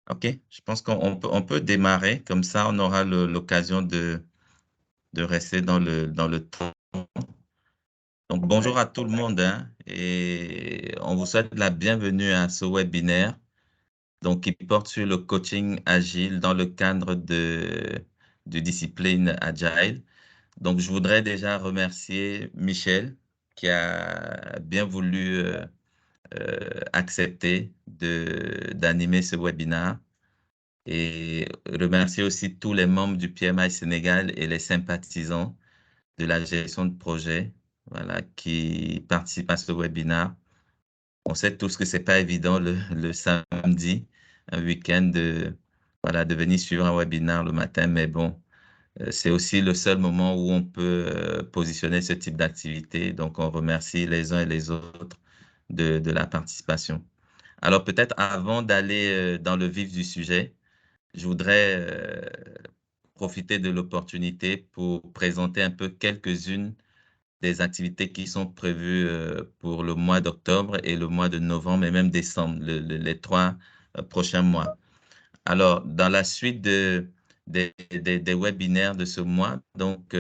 OK, je pense qu'on peut démarrer, comme ça on aura l'occasion de rester dans le temps. Donc bonjour Ouais. à tout le monde, hein, et on vous souhaite la bienvenue à ce webinaire donc, qui porte sur le coaching agile dans le cadre de discipline agile. Donc je voudrais déjà remercier Michel qui a bien voulu accepter d'animer ce webinaire. Et remercier aussi tous les membres du PMI Sénégal et les sympathisants de la gestion de projet, voilà, qui participent à ce webinaire. On sait tous que c'est pas évident le samedi, un week-end, voilà, de venir suivre un webinaire le matin, mais bon, c'est aussi le seul moment où on peut positionner ce type d'activité. Donc, on remercie les uns et les autres de la participation. Alors, peut-être avant d'aller dans le vif du sujet, je voudrais profiter de l'opportunité pour présenter un peu quelques-unes des activités qui sont prévues pour le mois d'octobre et le mois de novembre et même décembre, les 3 prochains mois. Alors, dans la suite des webinaires de ce mois, donc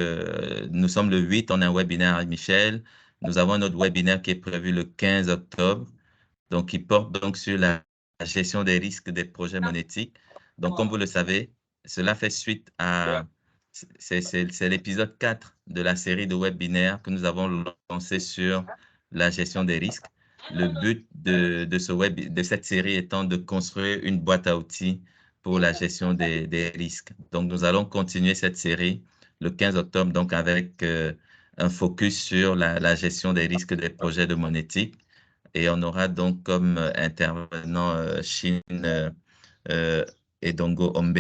nous sommes le 8, on a un webinaire avec Michel. Nous avons notre webinaire qui est prévu le 15 octobre, donc qui porte donc sur la gestion des risques des projets monétiques. Donc, comme vous le savez, cela fait suite à, c'est l'épisode 4 de la série de webinaires que nous avons lancé sur la gestion des risques. Le but de cette série étant de construire une boîte à outils pour la gestion des risques. Donc, nous allons continuer cette série le 15 octobre, donc avec un focus sur la gestion des risques des projets de monétique. Et on aura donc comme intervenant Chine euh, et Dongo Ombe.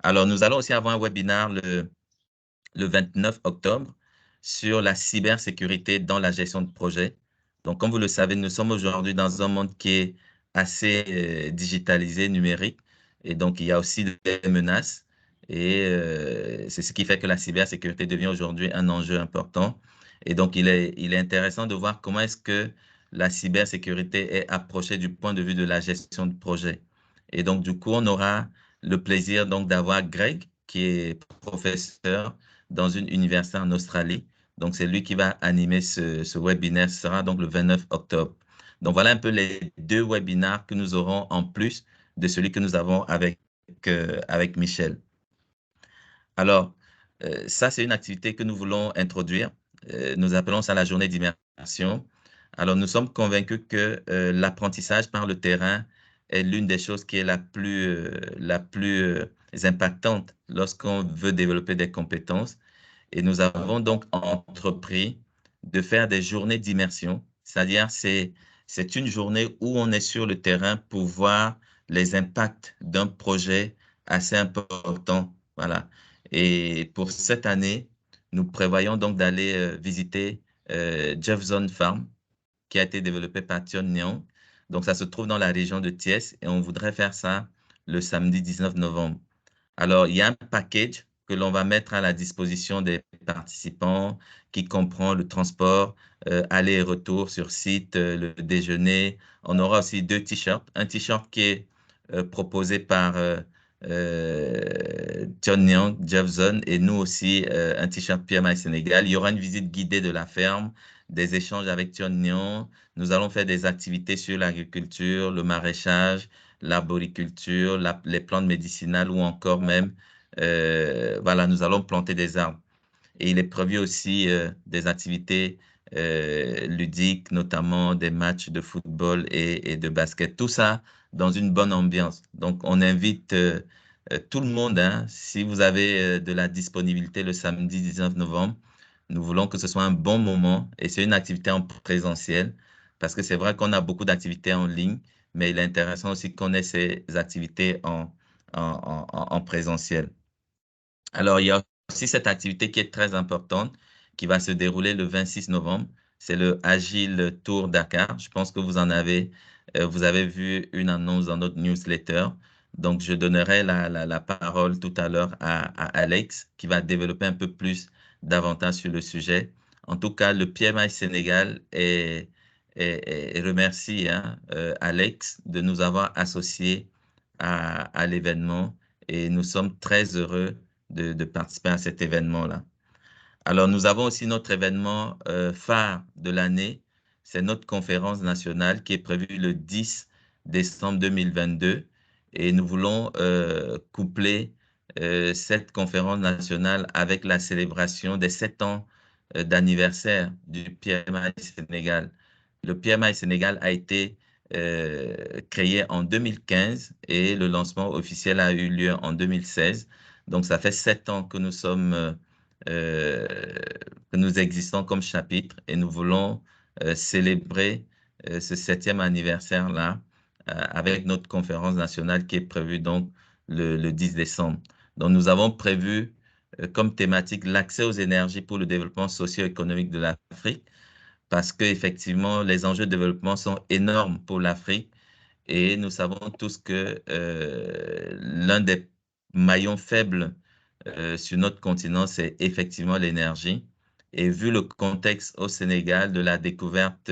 Alors, nous allons aussi avoir un webinaire le 29 octobre sur la cybersécurité dans la gestion de projet. Donc, comme vous le savez, nous sommes aujourd'hui dans un monde qui est assez digitalisé, numérique, et donc il y a aussi des menaces. Et c'est ce qui fait que la cybersécurité devient aujourd'hui un enjeu important. Et donc, il est intéressant de voir comment est-ce que la cybersécurité est approchée du point de vue de la gestion de projet. Et donc, du coup, on aura le plaisir donc d'avoir Greg, qui est professeur dans une université en Australie. Donc, c'est lui qui va animer ce webinaire. Ce sera donc le 29 octobre. Donc, voilà un peu les deux webinaires que nous aurons en plus de celui que nous avons avec Michel. Alors, ça, c'est une activité que nous voulons introduire. Nous appelons ça la journée d'immersion. Alors, nous sommes convaincus que l'apprentissage par le terrain est l'une des choses qui est la plus impactante lorsqu'on veut développer des compétences. Et nous avons donc entrepris de faire des journées d'immersion, c'est-à-dire c'est une journée où on est sur le terrain pour voir les impacts d'un projet assez important. Voilà. Et pour cette année, nous prévoyons donc d'aller visiter Jeff Zone Farm, qui a été développé par Tion Nyang. Donc, ça se trouve dans la région de Thiès et on voudrait faire ça le samedi 19 novembre. Alors, il y a un package que l'on va mettre à la disposition des participants qui comprend le transport, aller et retour sur site, le déjeuner. On aura aussi 2 t-shirts. Un t-shirt qui est proposé par John Nyang, Jeff Zone, et nous aussi, un t-shirt PMI Sénégal. Il y aura une visite guidée de la ferme, des échanges avec John Nyang. Nous allons faire des activités sur l'agriculture, le maraîchage, l'arboriculture, les plantes médicinales ou encore même, voilà, nous allons planter des arbres. Et il est prévu aussi des activités ludiques, notamment des matchs de football et de basket. Tout ça dans une bonne ambiance. Donc, on invite tout le monde, hein, si vous avez de la disponibilité le samedi 19 novembre, nous voulons que ce soit un bon moment et c'est une activité en présentiel parce que c'est vrai qu'on a beaucoup d'activités en ligne, mais il est intéressant aussi qu'on ait ces activités en présentiel. Alors, il y a aussi cette activité qui est très importante, qui va se dérouler le 26 novembre. C'est le Agile Tour Dakar. Je pense que vous avez vu une annonce dans notre newsletter. Donc, je donnerai la parole tout à l'heure à Alex, qui va développer un peu plus davantage sur le sujet. En tout cas, le PMI Sénégal et remercie Alex de nous avoir associés à l'événement et nous sommes très heureux de participer à cet événement-là. Alors, nous avons aussi notre événement phare de l'année, c'est notre conférence nationale qui est prévue le 10 décembre 2022 et nous voulons coupler cette conférence nationale avec la célébration des 7 ans d'anniversaire du PMI Sénégal. Le PMI Sénégal a été créé en 2015 et le lancement officiel a eu lieu en 2016. Donc, ça fait 7 ans que nous sommes euh, que nous existons comme chapitre et nous voulons célébrer ce 7e anniversaire-là avec notre conférence nationale qui est prévue donc le 10 décembre. Donc, nous avons prévu comme thématique l'accès aux énergies pour le développement socio-économique de l'Afrique parce qu'effectivement, les enjeux de développement sont énormes pour l'Afrique et nous savons tous que l'un des maillons faibles sur notre continent, c'est effectivement l'énergie. Et vu le contexte au Sénégal de la découverte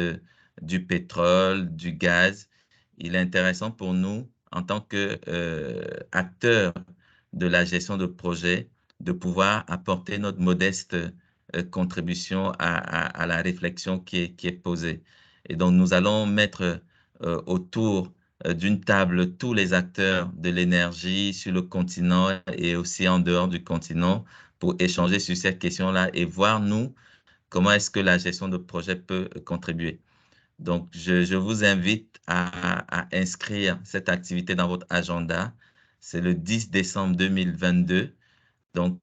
du pétrole, du gaz, il est intéressant pour nous, en tant qu'acteurs de la gestion de projet, de pouvoir apporter notre modeste contribution à la réflexion qui est posée. Et donc, nous allons mettre autour d'une table tous les acteurs de l'énergie sur le continent et aussi en dehors du continent pour échanger sur cette question-là et voir, nous, comment est-ce que la gestion de projet peut contribuer. Donc, je vous invite à inscrire cette activité dans votre agenda. C'est le 10 décembre 2022. Donc,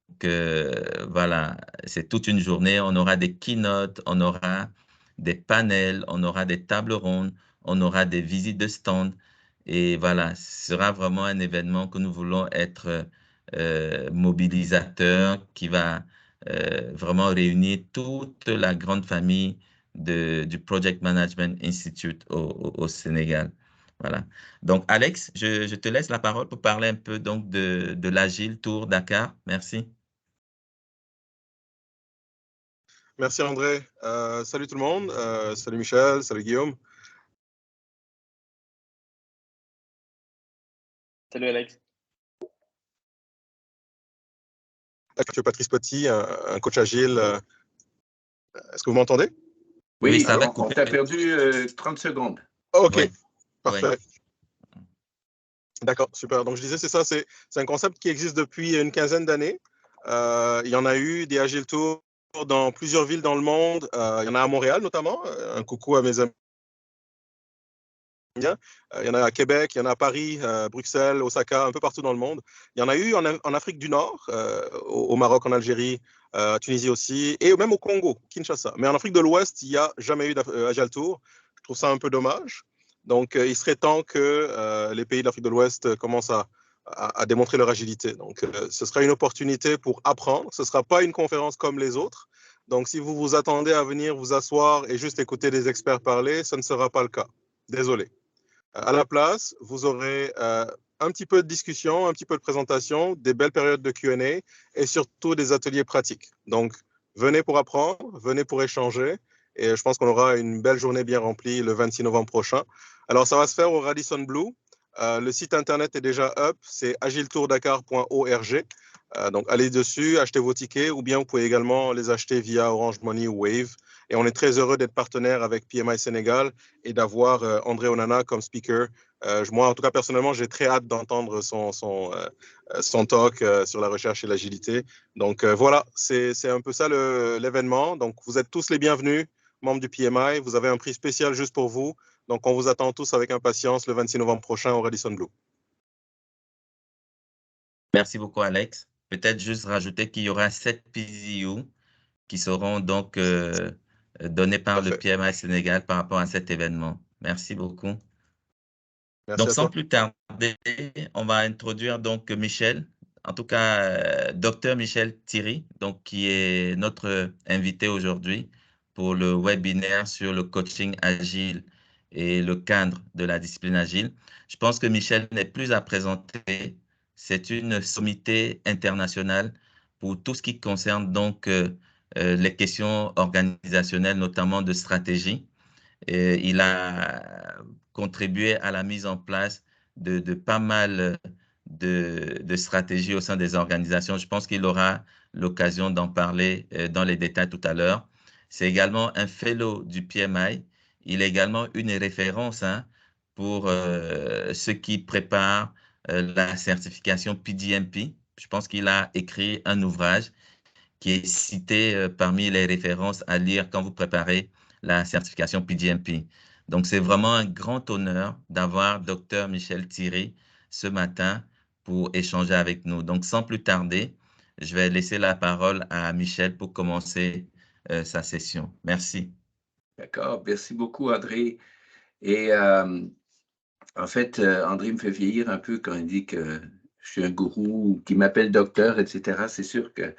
voilà, c'est toute une journée. On aura des keynotes, on aura des panels, on aura des tables rondes, on aura des visites de stands. Et voilà, ce sera vraiment un événement que nous voulons être mobilisateur, qui va vraiment réunir toute la grande famille du Project Management Institute au Sénégal. Voilà. Donc, Alex, je te laisse la parole pour parler un peu donc de l'Agile Tour Dakar. Merci. Merci André. Salut tout le monde. Salut Michel. Salut Guillaume. Salut Alex. Je suis Patrice Petit, un coach agile. Est-ce que vous m'entendez? Oui, ça va on t'a perdu 30 secondes. Ok, Oui. parfait. Oui. D'accord, super. Donc je disais, c'est ça, c'est un concept qui existe depuis une quinzaine d'années. Il y en a eu des Agile Tours dans plusieurs villes dans le monde. Il y en a à Montréal notamment. Un coucou à mes amis. Il y en a à Québec, il y en a à Paris, Bruxelles, Osaka, un peu partout dans le monde. Il y en a eu en Afrique du Nord, au Maroc, en Algérie, à Tunisie aussi, et même au Congo, Kinshasa. Mais en Afrique de l'Ouest, il n'y a jamais eu d'Agile Tour. Je trouve ça un peu dommage. Donc, il serait temps que les pays de l'Afrique de l'Ouest commencent à démontrer leur agilité. Donc, ce sera une opportunité pour apprendre. Ce ne sera pas une conférence comme les autres. Donc, si vous vous attendez à venir vous asseoir et juste écouter des experts parler, ce ne sera pas le cas. Désolé. À la place, vous aurez un petit peu de discussion, un petit peu de présentation, des belles périodes de Q&A et surtout des ateliers pratiques. Donc, venez pour apprendre, venez pour échanger et je pense qu'on aura une belle journée bien remplie le 26 novembre prochain. Alors, ça va se faire au Radisson Blu. Le site internet est déjà up, c'est agiletourdakar.org. Donc, allez dessus, achetez vos tickets ou bien vous pouvez également les acheter via Orange Money ou Wave. Et on est très heureux d'être partenaire avec PMI Sénégal et d'avoir André Onana comme speaker. Moi, en tout cas, personnellement, j'ai très hâte d'entendre son talk sur la recherche et l'agilité. Donc, voilà, c'est un peu ça l'événement. Donc, vous êtes tous les bienvenus, membres du PMI. Vous avez un prix spécial juste pour vous. Donc, on vous attend tous avec impatience le 26 novembre prochain au Radisson Blu. Merci beaucoup, Alex. Peut-être juste rajouter qu'il y aura 7 PZU qui seront donc donnés par le PMI Sénégal par rapport à cet événement. Merci beaucoup. Merci donc, à sans toi. plus tarder, on va introduire donc Michel, en tout cas, docteur Michel Thierry, donc, qui est notre invité aujourd'hui pour le webinaire sur le coaching agile et le cadre de la discipline agile. Je pense que Michel n'est plus à présenter. C'est une sommité internationale pour tout ce qui concerne donc les questions organisationnelles, notamment de stratégie. Et il a contribué à la mise en place de pas mal de stratégies au sein des organisations. Je pense qu'il aura l'occasion d'en parler dans les détails tout à l'heure. C'est également un fellow du PMI. Il est également une référence pour ceux qui préparent la certification PDMP. Je pense qu'il a écrit un ouvrage qui est cité parmi les références à lire quand vous préparez la certification PDMP. Donc, c'est vraiment un grand honneur d'avoir Dr Michel Thierry ce matin pour échanger avec nous. Donc, sans plus tarder, je vais laisser la parole à Michel pour commencer sa session. Merci. D'accord, merci beaucoup, André. Et en fait, André me fait vieillir un peu quand il dit que je suis un gourou, qui m'appelle docteur, etc. C'est sûr que,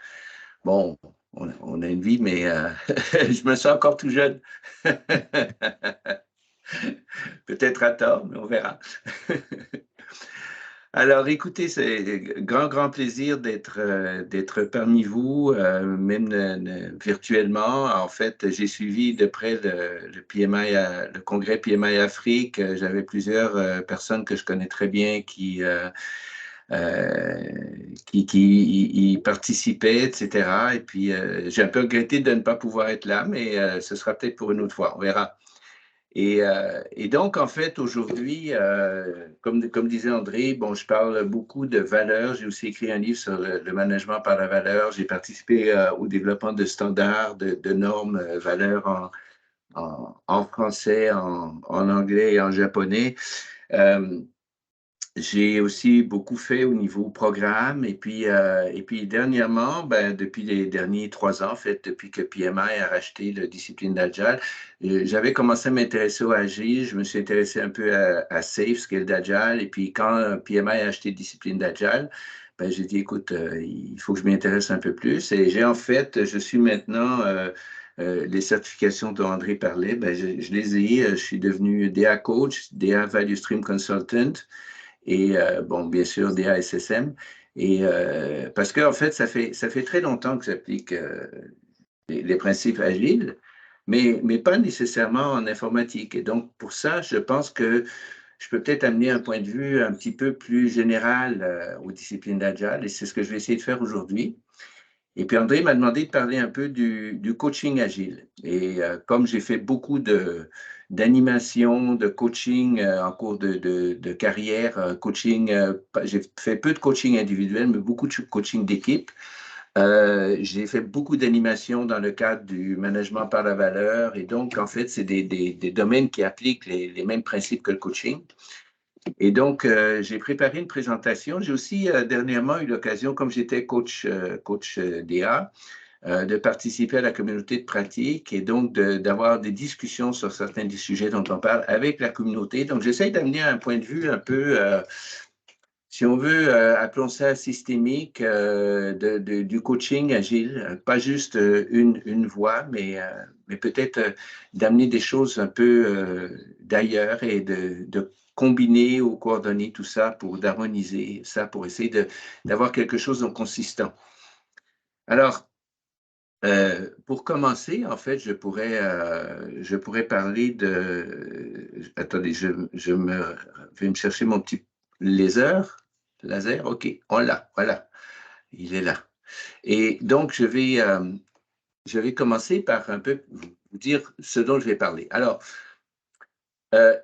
bon, on a une vie, mais je me sens encore tout jeune. Peut-être à tort, mais on verra. Alors, écoutez, c'est grand plaisir d'être parmi vous, même virtuellement. En fait, j'ai suivi de près le PMI, le congrès PMI Afrique. J'avais plusieurs personnes que je connais très bien qui y participaient, etc. Et puis, j'ai un peu regretté de ne pas pouvoir être là, mais ce sera peut-être pour une autre fois. On verra. Et donc, en fait, aujourd'hui, comme disait André, bon, je parle beaucoup de valeurs. J'ai aussi écrit un livre sur le management par la valeur. J'ai participé au développement de standards, de normes, valeurs en français, en anglais et en japonais. J'ai aussi beaucoup fait au niveau programme et puis dernièrement, depuis les derniers 3 ans, en fait, depuis que PMI a racheté la discipline d'Agile, j'avais commencé à m'intéresser au Agile, je me suis intéressé un peu à Safe, ce qu'est le d'Agile, et puis quand PMI a acheté la discipline d'Agile, j'ai dit, écoute, il faut que je m'y intéresse un peu plus et je suis maintenant, les certifications dont André parlait, je les ai, je suis devenu DA Coach, DA Value Stream Consultant, et bon, bien sûr, DASSM. Et parce qu'en fait, ça fait très longtemps que j'applique les principes agiles, mais pas nécessairement en informatique. Et donc, pour ça, je pense que je peux peut-être amener un point de vue un petit peu plus général aux disciplines d'Agile, et c'est ce que je vais essayer de faire aujourd'hui. Et puis André m'a demandé de parler un peu du coaching agile. Et comme j'ai fait beaucoup d'animation, de coaching en cours de carrière, j'ai fait peu de coaching individuel, mais beaucoup de coaching d'équipe. J'ai fait beaucoup d'animation dans le cadre du management par la valeur. Et donc, en fait, c'est des domaines qui appliquent les mêmes principes que le coaching. Et donc, j'ai préparé une présentation. J'ai aussi dernièrement eu l'occasion, comme j'étais coach DA, de participer à la communauté de pratique et donc d'avoir des discussions sur certains des sujets dont on parle avec la communauté. Donc, j'essaie d'amener un point de vue un peu, si on veut, appelons ça systémique, du coaching agile. Pas juste une voie, mais peut-être d'amener des choses un peu d'ailleurs et de combiner ou coordonner tout ça pour d'harmoniser ça, pour essayer d'avoir quelque chose de consistant. Alors, pour commencer, en fait, je pourrais parler de... Attendez, je vais me chercher mon petit laser. Laser, OK, on l'a, voilà, il est là. Et donc, je vais commencer par un peu vous dire ce dont je vais parler. Alors,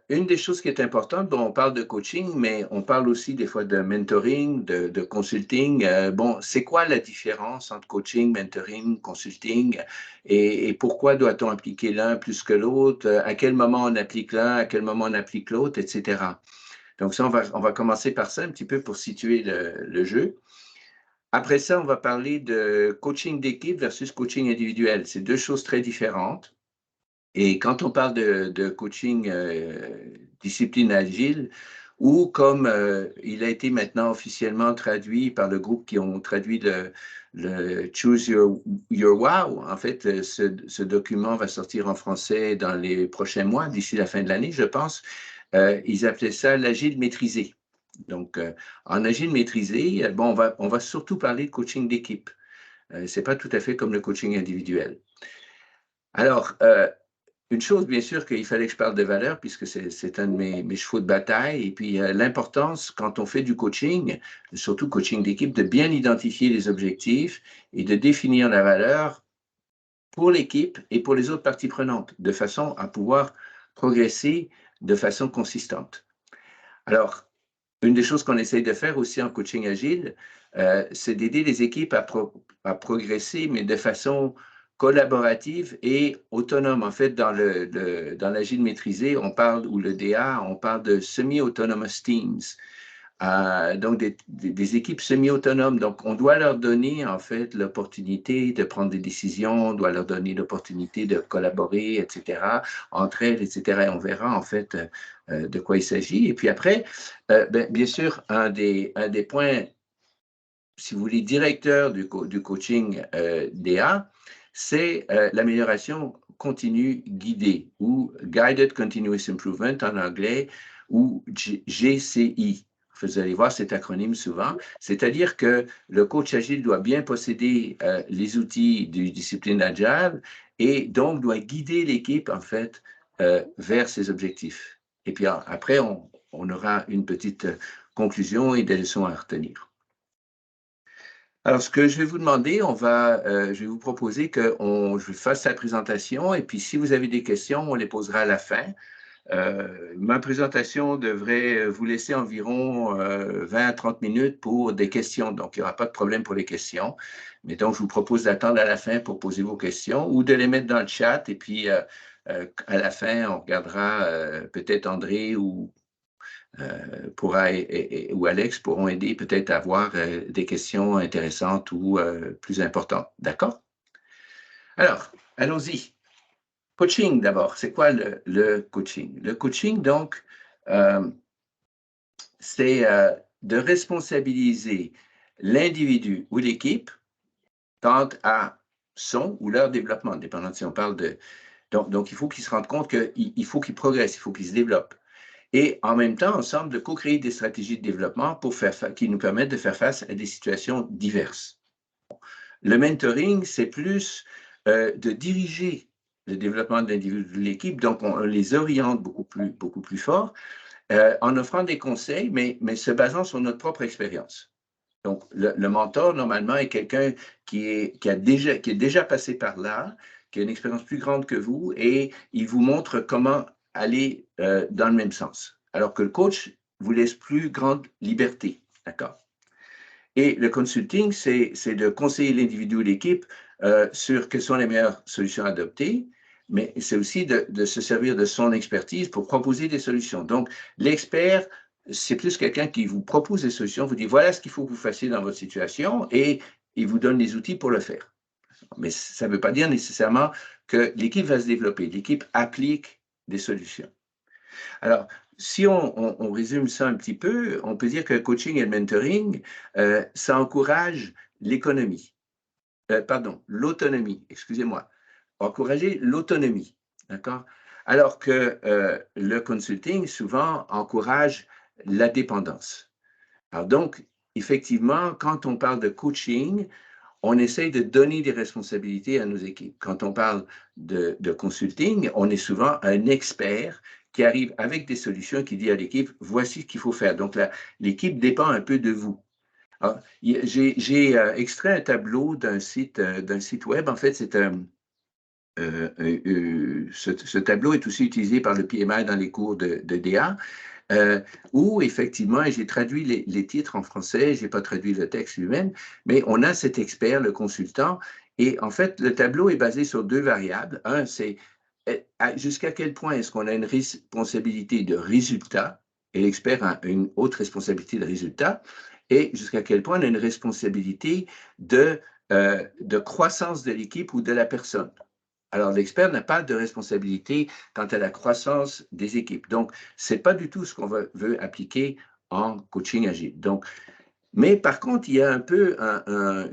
une des choses qui est importante, bon, on parle de coaching, mais on parle aussi des fois de mentoring, de consulting. Bon, c'est quoi la différence entre coaching, mentoring, consulting et pourquoi doit-on appliquer l'un plus que l'autre? À quel moment on applique l'un, à quel moment on applique l'autre, etc. Donc ça, on va commencer par ça un petit peu pour situer le jeu. Après ça, on va parler de coaching d'équipe versus coaching individuel. C'est deux choses très différentes. Et quand on parle de coaching discipline agile, ou comme il a été maintenant officiellement traduit par le groupe qui ont traduit le Choose Your Wow, en fait, ce document va sortir en français dans les prochains mois, d'ici la fin de l'année, je pense. Ils appelaient ça l'agile maîtrisé. Donc, en agile maîtrisé, bon, on va surtout parler de coaching d'équipe. Ce n'est pas tout à fait comme le coaching individuel. Alors, une chose, bien sûr, qu'il fallait que je parle de valeur, puisque c'est un de mes chevaux de bataille. Et puis, l'importance, quand on fait du coaching, surtout coaching d'équipe, de bien identifier les objectifs et de définir la valeur pour l'équipe et pour les autres parties prenantes, de façon à pouvoir progresser de façon consistante. Alors, une des choses qu'on essaye de faire aussi en coaching agile, c'est d'aider les équipes à progresser, mais de façon collaborative et autonome. En fait, dans l'agile maîtrisé, on parle, ou le DA, on parle de semi-autonomous teams. Donc, des équipes semi-autonomes. Donc, on doit leur donner, en fait, l'opportunité de prendre des décisions, on doit leur donner l'opportunité de collaborer, etc., entre elles, etc. Et on verra, en fait, de quoi il s'agit. Et puis après, bien sûr, un des points, si vous voulez, directeurs du coaching DA, c'est l'amélioration continue guidée, ou Guided Continuous Improvement en anglais, ou GCI. Vous allez voir cet acronyme souvent, c'est-à-dire que le coach agile doit bien posséder les outils du discipline agile et donc doit guider l'équipe, en fait, vers ses objectifs. Et puis après, on aura une petite conclusion et des leçons à retenir. Alors, ce que je vais vous demander, je vais vous proposer que je fasse la présentation et puis si vous avez des questions, on les posera à la fin. Ma présentation devrait vous laisser environ 20 à 30 minutes pour des questions. Donc, il n'y aura pas de problème pour les questions. Mais donc, je vous propose d'attendre à la fin pour poser vos questions ou de les mettre dans le chat. Et puis, à la fin, on regardera peut-être André ou Alex pourront aider peut-être à avoir des questions intéressantes ou plus importantes. D'accord? Alors, allons-y. Coaching d'abord. C'est quoi le coaching? Le coaching, donc, c'est de responsabiliser l'individu ou l'équipe quant à son ou leur développement, dépendant si on parle de... Donc il faut qu'ils se rendent compte qu'il faut qu'ils progressent, il faut qu'ils se développent. Et en même temps, ensemble, de co-créer des stratégies de développement qui nous permettent de faire face à des situations diverses. Le mentoring, c'est plus de diriger le développement de l'individu de l'équipe, donc on les oriente beaucoup plus fort, en offrant des conseils, mais se basant sur notre propre expérience. Donc, le mentor, normalement, est quelqu'un qui est déjà passé par là, qui a une expérience plus grande que vous, et il vous montre comment aller dans le même sens. Alors que le coach vous laisse plus grande liberté, d'accord? Et le consulting, c'est de conseiller l'individu ou l'équipe sur quelles sont les meilleures solutions à adopter, mais c'est aussi de se servir de son expertise pour proposer des solutions. Donc, l'expert, c'est plus quelqu'un qui vous propose des solutions, vous dit voilà ce qu'il faut que vous fassiez dans votre situation et il vous donne les outils pour le faire. Mais ça ne veut pas dire nécessairement que l'équipe va se développer. L'équipe applique des solutions. Alors, si on résume ça un petit peu, on peut dire que le coaching et le mentoring, ça encourage l'autonomie, excusez-moi. Encourager l'autonomie, d'accord? Alors que le consulting, souvent, encourage la dépendance. Alors donc, effectivement, quand on parle de coaching, on essaye de donner des responsabilités à nos équipes. Quand on parle de consulting, on est souvent un expert qui arrive avec des solutions, qui dit à l'équipe, voici ce qu'il faut faire. Donc, l'équipe dépend un peu de vous. J'ai extrait un tableau d'un site web. En fait, ce tableau est aussi utilisé par le PMI dans les cours de DA, où effectivement, et j'ai traduit les titres en français, je n'ai pas traduit le texte lui-même, mais on a cet expert, le consultant, et en fait, le tableau est basé sur deux variables. Un, c'est jusqu'à quel point est-ce qu'on a une responsabilité de résultat, et l'expert a une autre responsabilité de résultat, et jusqu'à quel point on a une responsabilité de croissance de l'équipe ou de la personne. Alors, l'expert n'a pas de responsabilité quant à la croissance des équipes. Donc, ce n'est pas du tout ce qu'on veut appliquer en coaching agile. Donc, mais par contre, il y a un peu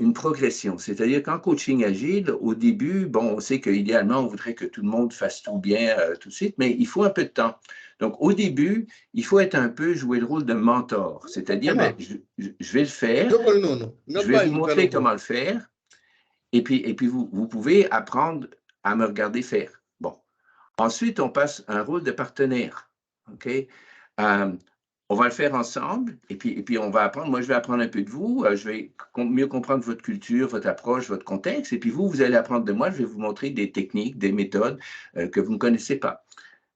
une progression. C'est-à-dire qu'en coaching agile, au début, bon, on sait qu'idéalement, on voudrait que tout le monde fasse tout bien tout de suite, mais il faut un peu de temps. Donc, au début, il faut être un peu jouer le rôle de mentor. C'est-à-dire, je vais le faire, je vais vous montrer comment le faire, et puis vous pouvez apprendre à me regarder faire. Bon. Ensuite, on passe à un rôle de partenaire. OK? On va le faire ensemble et puis on va apprendre. Moi, je vais apprendre un peu de vous. Je vais mieux comprendre votre culture, votre approche, votre contexte. Et puis vous allez apprendre de moi. Je vais vous montrer des techniques, des méthodes que vous ne connaissez pas.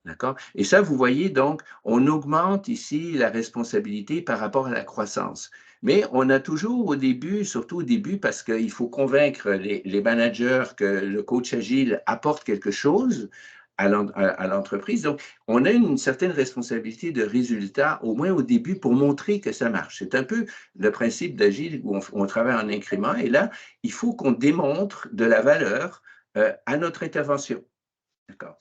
D'accord? Et ça, vous voyez, donc, on augmente ici la responsabilité par rapport à la croissance. Mais on a toujours au début, surtout au début, parce qu'il faut convaincre les managers que le coach agile apporte quelque chose à l'entreprise. Donc, on a une certaine responsabilité de résultat, au moins au début, pour montrer que ça marche. C'est un peu le principe d'agile où on travaille en incrément. Et là, il faut qu'on démontre de la valeur à notre intervention. D'accord?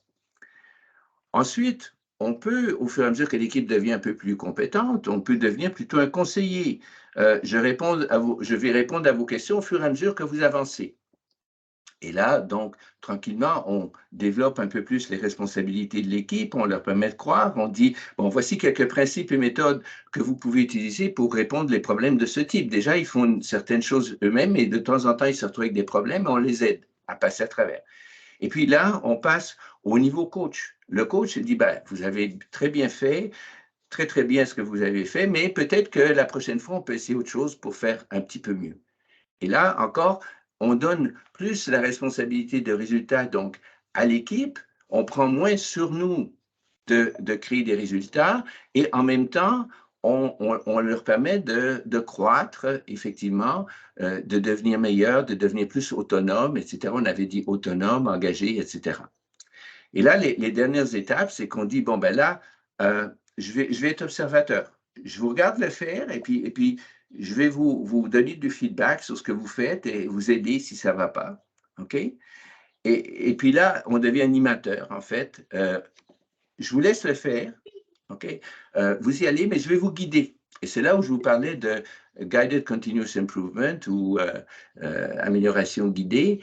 Ensuite, on peut, au fur et à mesure que l'équipe devient un peu plus compétente, on peut devenir plutôt un conseiller. Je vais répondre à vos questions au fur et à mesure que vous avancez. Et là, donc, tranquillement, on développe un peu plus les responsabilités de l'équipe, on leur permet de croire, on dit, bon, voici quelques principes et méthodes que vous pouvez utiliser pour répondre aux problèmes de ce type. Déjà, ils font certaines choses eux-mêmes et de temps en temps, ils se retrouvent avec des problèmes et on les aide à passer à travers. Et puis là, on passe au niveau coach. Le coach dit, ben, vous avez très bien fait, très, très bien ce que vous avez fait, mais peut-être que la prochaine fois, on peut essayer autre chose pour faire un petit peu mieux. Et là, encore, on donne plus la responsabilité de résultat donc à l'équipe, on prend moins sur nous de créer des résultats et en même temps, on leur permet de croître, effectivement, de devenir meilleur, de devenir plus autonome, etc. On avait dit autonome, engagé, etc. Et là, les dernières étapes, c'est qu'on dit, bon, ben là, je vais être observateur. Je vous regarde le faire et puis je vais vous donner du feedback sur ce que vous faites et vous aider si ça ne va pas. OK? Et puis là, on devient animateur, en fait. Je vous laisse le faire. OK? Vous y allez, mais je vais vous guider. Et c'est là où je vous parlais de Guided Continuous Improvement ou amélioration guidée.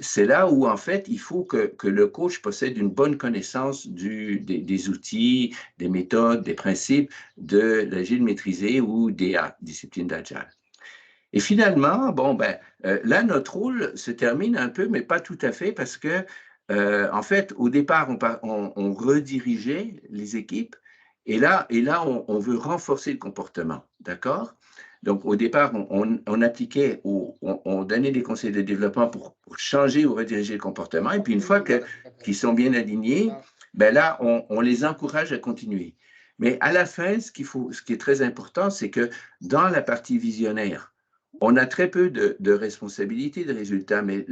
C'est là où, en fait, il faut que le coach possède une bonne connaissance des outils, des méthodes, des principes de l'agile maîtrisé ou des disciplines d'agile. Et finalement, bon, ben, là, notre rôle se termine un peu, mais pas tout à fait, parce que, en fait, au départ, on redirigeait les équipes, et là on veut renforcer le comportement, d'accord? Donc, au départ, on appliquait, on donnait des conseils de développement pour changer ou rediriger le comportement, et puis une fois qu'ils sont bien alignés, ben là, on les encourage à continuer. Mais à la fin, ce qui est très important, c'est que dans la partie visionnaire, on a très peu de responsabilités, de résultats, mais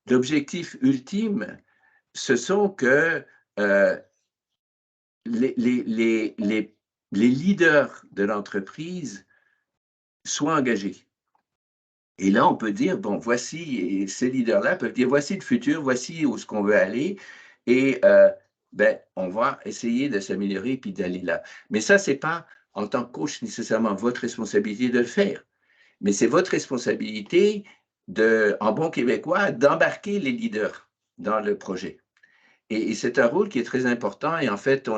l'objectif ultime, ce sont que les leaders de l'entreprise soient engagés. Et là, on peut dire, bon, voici, et ces leaders-là peuvent dire, voici le futur, voici où est-ce qu'on veut aller, et ben, on va essayer de s'améliorer puis d'aller là. Mais ça, ce n'est pas, en tant que coach, nécessairement votre responsabilité de le faire. Mais c'est votre responsabilité, en bon québécois, d'embarquer les leaders dans le projet. Et c'est un rôle qui est très important. Et en fait,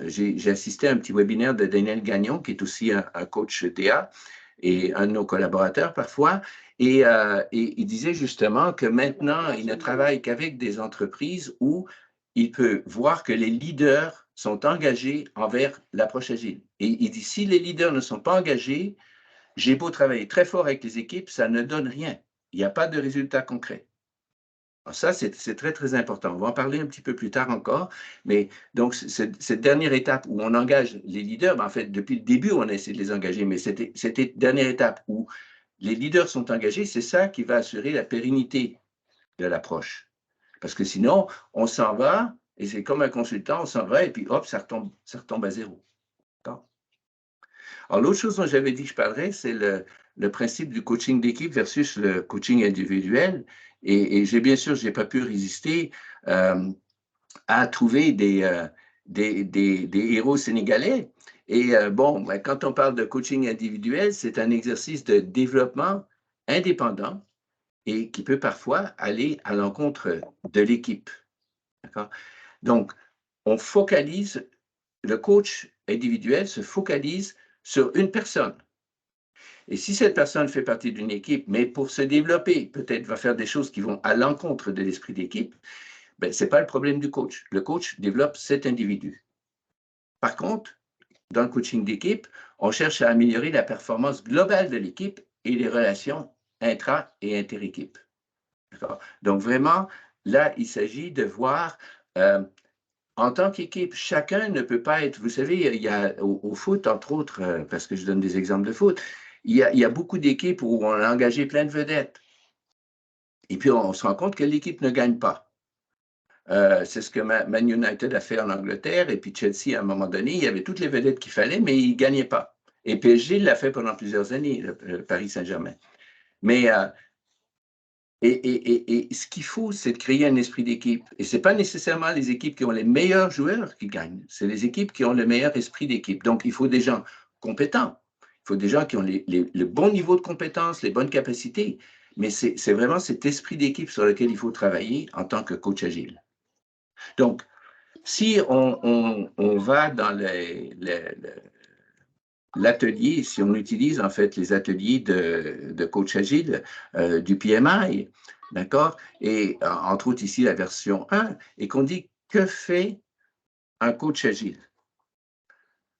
j'ai assisté à un petit webinaire de Daniel Gagnon, qui est aussi un coach DA et un de nos collaborateurs parfois. Et il disait justement que maintenant, il ne travaille qu'avec des entreprises où il peut voir que les leaders sont engagés envers l'approche agile. Et il dit, si les leaders ne sont pas engagés, j'ai beau travailler très fort avec les équipes, ça ne donne rien. Il n'y a pas de résultat concret. Alors ça, c'est très, très important. On va en parler un petit peu plus tard encore. Mais donc, cette dernière étape où on engage les leaders, ben en fait, depuis le début, on a essayé de les engager, mais cette dernière étape où les leaders sont engagés, c'est ça qui va assurer la pérennité de l'approche. Parce que sinon, on s'en va, et c'est comme un consultant, on s'en va, et puis hop, ça retombe à zéro. Alors, l'autre chose dont j'avais dit que je parlerais, c'est le principe du coaching d'équipe versus le coaching individuel. Et j'ai bien sûr, je n'ai pas pu résister à trouver des héros sénégalais. Et bon, ben, quand on parle de coaching individuel, c'est un exercice de développement indépendant et qui peut parfois aller à l'encontre de l'équipe. D'accord? Donc, le coach individuel se focalise sur une personne. Et si cette personne fait partie d'une équipe, mais pour se développer, peut-être va faire des choses qui vont à l'encontre de l'esprit d'équipe, ben, ce n'est pas le problème du coach. Le coach développe cet individu. Par contre, dans le coaching d'équipe, on cherche à améliorer la performance globale de l'équipe et les relations intra- et inter-équipe. Donc, vraiment, là, il s'agit de voir, en tant qu'équipe, chacun ne peut pas être, vous savez, il y a au foot, entre autres, parce que je donne des exemples de foot, il y a beaucoup d'équipes où on a engagé plein de vedettes. Et puis, on se rend compte que l'équipe ne gagne pas. C'est ce que Man United a fait en Angleterre, et puis Chelsea, à un moment donné, il y avait toutes les vedettes qu'il fallait, mais il ne gagnait pas. Et PSG l'a fait pendant plusieurs années, le Paris Saint-Germain. Mais et ce qu'il faut, c'est de créer un esprit d'équipe. Et ce n'est pas nécessairement les équipes qui ont les meilleurs joueurs qui gagnent, c'est les équipes qui ont le meilleur esprit d'équipe. Donc, il faut des gens compétents, il faut des gens qui ont le bon niveau de compétences, les bonnes capacités. Mais c'est vraiment cet esprit d'équipe sur lequel il faut travailler en tant que coach agile. Donc, si on va dans l'atelier, si on utilise en fait les ateliers de coach agile du PMI, d'accord, et entre autres ici la version 1, et qu'on dit que fait un coach agile?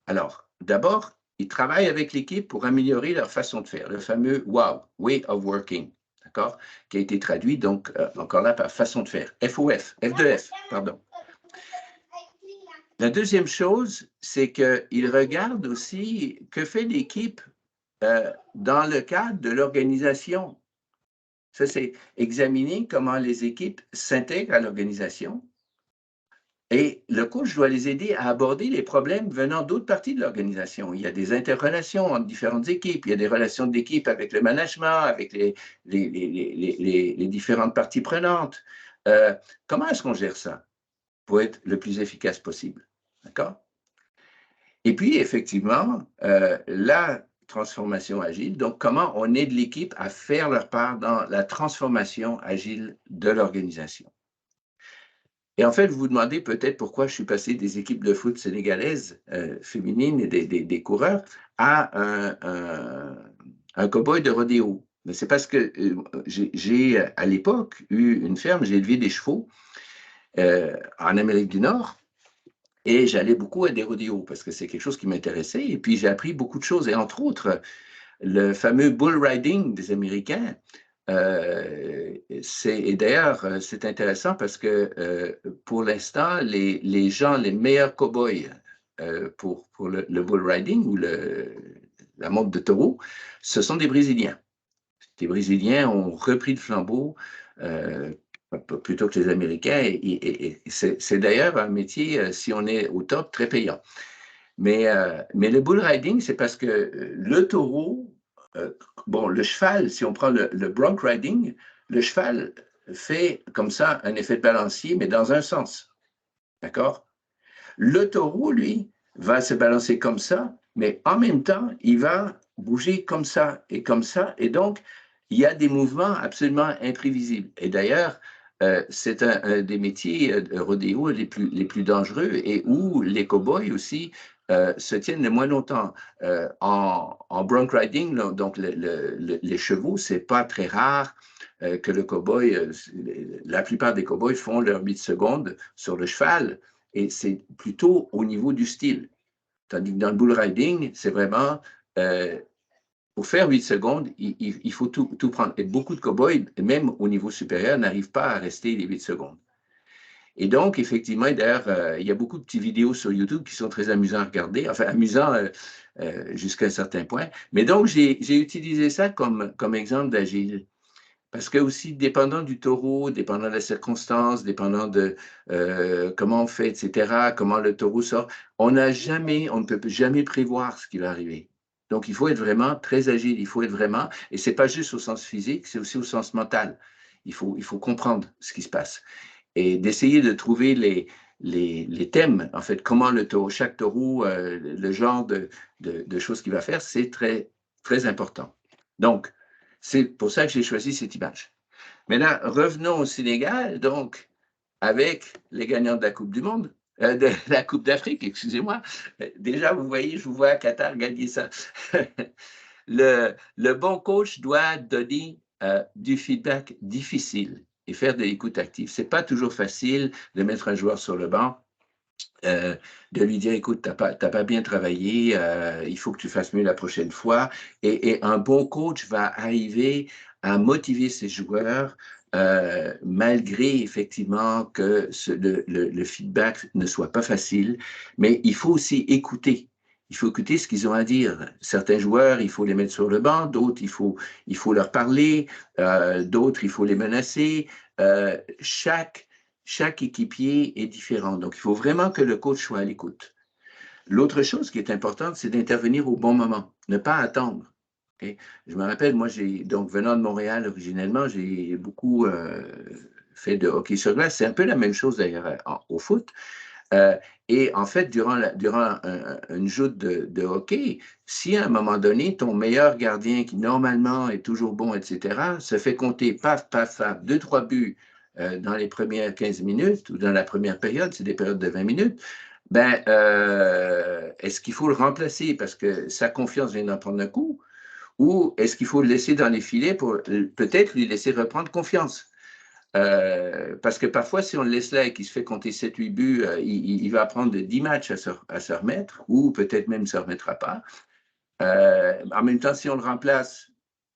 Alors, d'abord, il travaille avec l'équipe pour améliorer leur façon de faire, le fameux WOW, Way of Working, d'accord, qui a été traduit donc encore là par façon de faire, FOF, F2F, pardon. La deuxième chose, c'est qu'il regarde aussi que fait l'équipe dans le cadre de l'organisation. Ça, c'est examiner comment les équipes s'intègrent à l'organisation. Et le coach doit les aider à aborder les problèmes venant d'autres parties de l'organisation. Il y a des interrelations entre différentes équipes, il y a des relations d'équipe avec le management, avec les différentes parties prenantes. Comment est-ce qu'on gère ça pour être le plus efficace possible? D'accord? Et puis, effectivement, la transformation agile, donc comment on aide l'équipe à faire leur part dans la transformation agile de l'organisation. Et en fait, vous vous demandez peut-être pourquoi je suis passé des équipes de foot sénégalaises féminines et des coureurs à un cow-boy de rodéo. C'est parce que j'ai, à l'époque, eu une ferme, j'ai élevé des chevaux en Amérique du Nord. Et j'allais beaucoup à des rodéos parce que c'est quelque chose qui m'intéressait. Et puis, j'ai appris beaucoup de choses. Et entre autres, le fameux bull riding des Américains. Et d'ailleurs, c'est intéressant parce que pour l'instant, les gens, les meilleurs cow-boys pour le bull riding ou la monte de taureau, ce sont des Brésiliens. Les Brésiliens ont repris le flambeau plutôt que les Américains. Et c'est d'ailleurs un métier, si on est au top, très payant. Mais le bull riding, c'est parce que le taureau, bon, le cheval, si on prend le bronc riding, le cheval fait comme ça un effet de balancier, mais dans un sens. D'accord? Le taureau, lui, va se balancer comme ça, mais en même temps, il va bouger comme ça. Et donc, il y a des mouvements absolument imprévisibles. Et d'ailleurs, c'est un des métiers de rodéo les plus dangereux et où les cow-boys aussi se tiennent le moins longtemps. En bronc riding, donc les chevaux, c'est pas très rare que le cow-boy, la plupart des cow-boys font leurs 8 secondes sur le cheval et c'est plutôt au niveau du style. Tandis que dans le bull riding, c'est vraiment pour faire 8 secondes, il faut tout prendre. Et beaucoup de cow-boys, même au niveau supérieur, n'arrivent pas à rester les 8 secondes. Et donc, effectivement, d'ailleurs, il y a beaucoup de petites vidéos sur YouTube qui sont très amusants à regarder, enfin amusants jusqu'à un certain point. Mais donc, j'ai utilisé ça comme exemple d'agile. Parce que aussi, dépendant du taureau, dépendant de la circonstance, dépendant de comment on fait, etc., comment le taureau sort, on ne peut jamais prévoir ce qui va arriver. Donc, il faut être vraiment très agile, il faut être vraiment, et ce n'est pas juste au sens physique, c'est aussi au sens mental. Il faut comprendre ce qui se passe. Et d'essayer de trouver les thèmes, en fait, comment chaque taureau, le genre de choses qu'il va faire, c'est très, très important. Donc, c'est pour ça que j'ai choisi cette image. Maintenant, revenons au Sénégal, donc, avec les gagnants de la Coupe du Monde, de la Coupe d'Afrique, excusez-moi. Déjà, vous voyez, je vous vois à Qatar gagner ça. le bon coach doit donner du feedback difficile et faire de l'écoute active. Ce n'est pas toujours facile de mettre un joueur sur le banc, de lui dire, écoute, tu n'as pas bien travaillé, il faut que tu fasses mieux la prochaine fois. Et un bon coach va arriver à motiver ses joueurs malgré effectivement que le feedback ne soit pas facile, mais il faut aussi écouter. Il faut écouter ce qu'ils ont à dire. Certains joueurs, il faut les mettre sur le banc, d'autres, il faut leur parler, d'autres, il faut les menacer. Chaque équipier est différent. Donc, il faut vraiment que le coach soit à l'écoute. L'autre chose qui est importante, c'est d'intervenir au bon moment, ne pas attendre. Okay? Je me rappelle, moi, donc venant de Montréal originellement, j'ai beaucoup fait de hockey sur glace. C'est un peu la même chose d'ailleurs au foot. Et en fait, durant une joute de hockey, si à un moment donné, ton meilleur gardien, qui normalement est toujours bon, etc., se fait compter, paf, paf, paf, 2-3 buts dans les premières 15 minutes ou dans la première période, c'est des périodes de 20 minutes, ben, est-ce qu'il faut le remplacer parce que sa confiance vient d'en prendre un coup, ou est-ce qu'il faut le laisser dans les filets pour peut-être lui laisser reprendre confiance? Parce que parfois, si on le laisse là et qu'il se fait compter 7-8 buts, il va prendre 10 matchs à se remettre, ou peut-être même ne se remettra pas. En même temps, si on le remplace,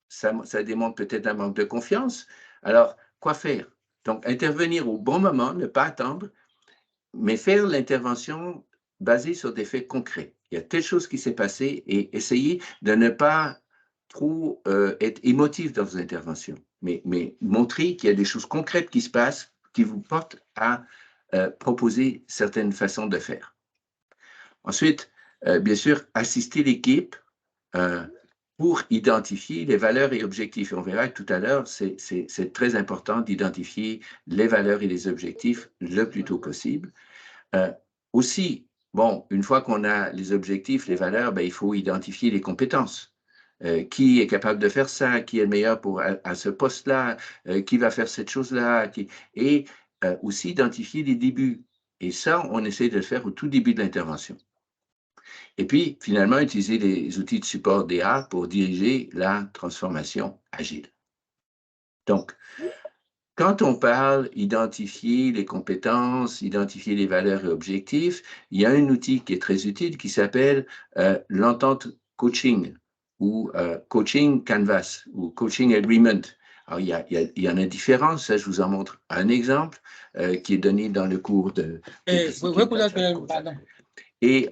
ça démontre peut-être un manque de confiance. Alors, quoi faire? Donc, intervenir au bon moment, ne pas attendre, mais faire l'intervention basée sur des faits concrets. Il y a telle chose qui s'est passée et essayer de ne pas trop être émotif dans vos interventions, mais montrer qu'il y a des choses concrètes qui se passent qui vous portent à proposer certaines façons de faire. Ensuite, bien sûr, assister l'équipe pour identifier les valeurs et objectifs. Et on verra que tout à l'heure, c'est très important d'identifier les valeurs et les objectifs le plus tôt possible. Aussi, bon, une fois qu'on a les objectifs, les valeurs, ben, il faut identifier les compétences. Qui est capable de faire ça? Qui est le meilleur à ce poste-là? Qui va faire cette chose-là? Et aussi identifier les débuts. Et ça, on essaie de le faire au tout début de l'intervention. Et puis, finalement, utiliser les outils de support DA pour diriger la transformation agile. Donc, quand on parle identifier les compétences, identifier les valeurs et objectifs, il y a un outil qui est très utile qui s'appelle l'entente coaching ou coaching canvas ou coaching agreement. Alors, il y en a différents, ça je vous en montre un exemple qui est donné dans le cours de et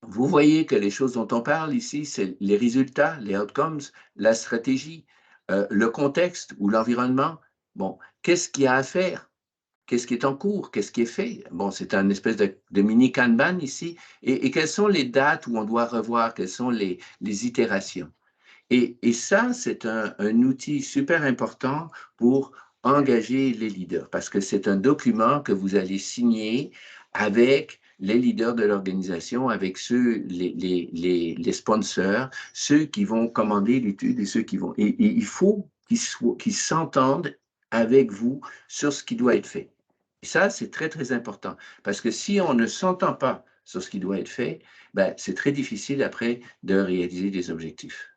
vous voyez que les choses dont on parle ici, c'est les résultats, les outcomes, la stratégie, le contexte ou l'environnement. Bon, qu'est-ce qu'il y a à faire? Qu'est-ce qui est en cours? Qu'est-ce qui est fait? Bon, c'est un espèce de mini Kanban ici. Et quelles sont les dates où on doit revoir? Quelles sont les itérations? Et ça, c'est un outil super important pour engager les leaders parce que c'est un document que vous allez signer avec les leaders de l'organisation, avec les sponsors, ceux qui vont commander l'étude et ceux qui vont... Et il faut qu'ils s'entendent avec vous sur ce qui doit être fait. Et ça, c'est très, très important. Parce que si on ne s'entend pas sur ce qui doit être fait, ben, c'est très difficile après de réaliser des objectifs.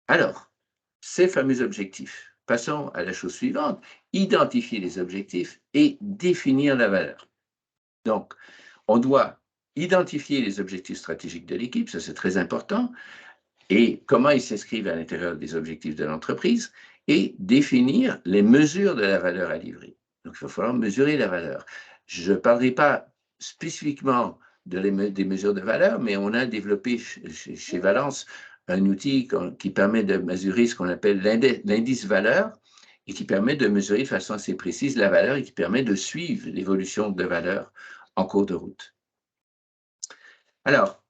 Alors, ces fameux objectifs. Passons à la chose suivante, identifier les objectifs et définir la valeur. Donc, on doit identifier les objectifs stratégiques de l'équipe, ça c'est très important, et comment ils s'inscrivent à l'intérieur des objectifs de l'entreprise, et définir les mesures de la valeur à livrer. Donc, il va falloir mesurer la valeur. Je ne parlerai pas spécifiquement des mesures de valeur, mais on a développé chez Valence un outil qui permet de mesurer ce qu'on appelle l'indice valeur et qui permet de mesurer de façon assez précise la valeur et qui permet de suivre l'évolution de valeur en cours de route. Alors,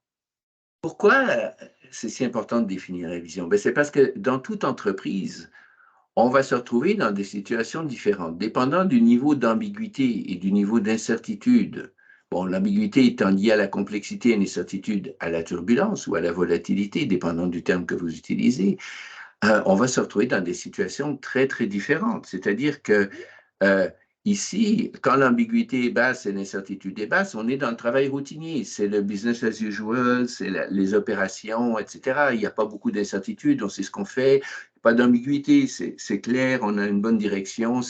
pourquoi c'est si important de définir la vision? C'est parce que dans toute entreprise, on va se retrouver dans des situations différentes, dépendant du niveau d'ambiguïté et du niveau d'incertitude. Bon, l'ambiguïté étant liée à la complexité et l'incertitude à la turbulence ou à la volatilité, dépendant du terme que vous utilisez, on va se retrouver dans des situations très, très différentes. C'est-à-dire qu'il Ici, quand l'ambiguïté est basse et l'incertitude est basse, on est dans le travail routinier. C'est le business as usual, c'est les opérations, etc. Il n'y a pas beaucoup d'incertitude, on sait ce qu'on fait, pas d'ambiguïté, c'est clair, on a une bonne direction.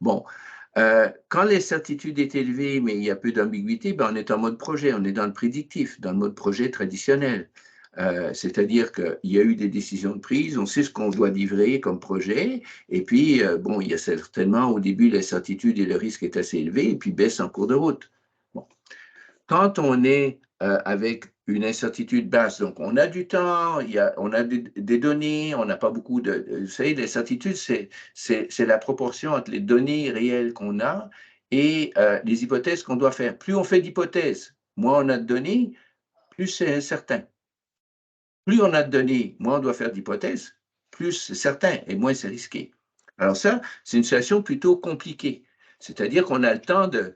Bon. Quand l'incertitude est élevée, mais il y a peu d'ambiguïté, ben on est en mode projet, on est dans le prédictif, dans le mode projet traditionnel. C'est-à-dire qu'il y a eu des décisions de prise, on sait ce qu'on doit livrer comme projet, et puis, bon, il y a certainement au début l'incertitude et le risque est assez élevé, et puis baisse en cours de route. Bon. Quand on est avec une incertitude basse, donc on a du temps, on a des données, on n'a pas beaucoup de... Vous savez, l'incertitude, c'est la proportion entre les données réelles qu'on a et les hypothèses qu'on doit faire. Plus on fait d'hypothèses, moins on a de données, plus c'est incertain. Plus on a de données, moins on doit faire d'hypothèses, plus c'est certain et moins c'est risqué. Alors ça, c'est une situation plutôt compliquée. C'est-à-dire qu'on a le temps de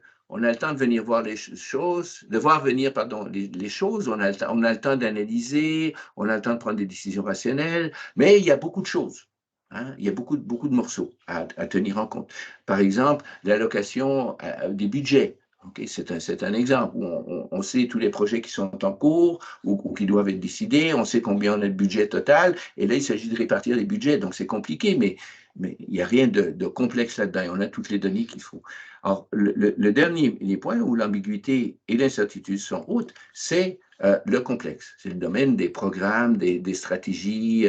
venir voir les choses, de voir venir, pardon, les choses, on a le temps d'analyser, on a le temps de prendre des décisions rationnelles, mais il y a beaucoup de choses. Hein, il y a beaucoup de morceaux à tenir en compte. Par exemple, l'allocation des budgets. Okay, c'est un exemple où on sait tous les projets qui sont en cours ou qui doivent être décidés, on sait combien on a de budget total, et là, il s'agit de répartir les budgets, donc c'est compliqué, mais il n'y a rien de complexe là-dedans, on a toutes les données qu'il faut. Alors, le dernier point où l'ambiguïté et l'incertitude sont hautes, c'est le complexe. C'est le domaine des programmes, des stratégies,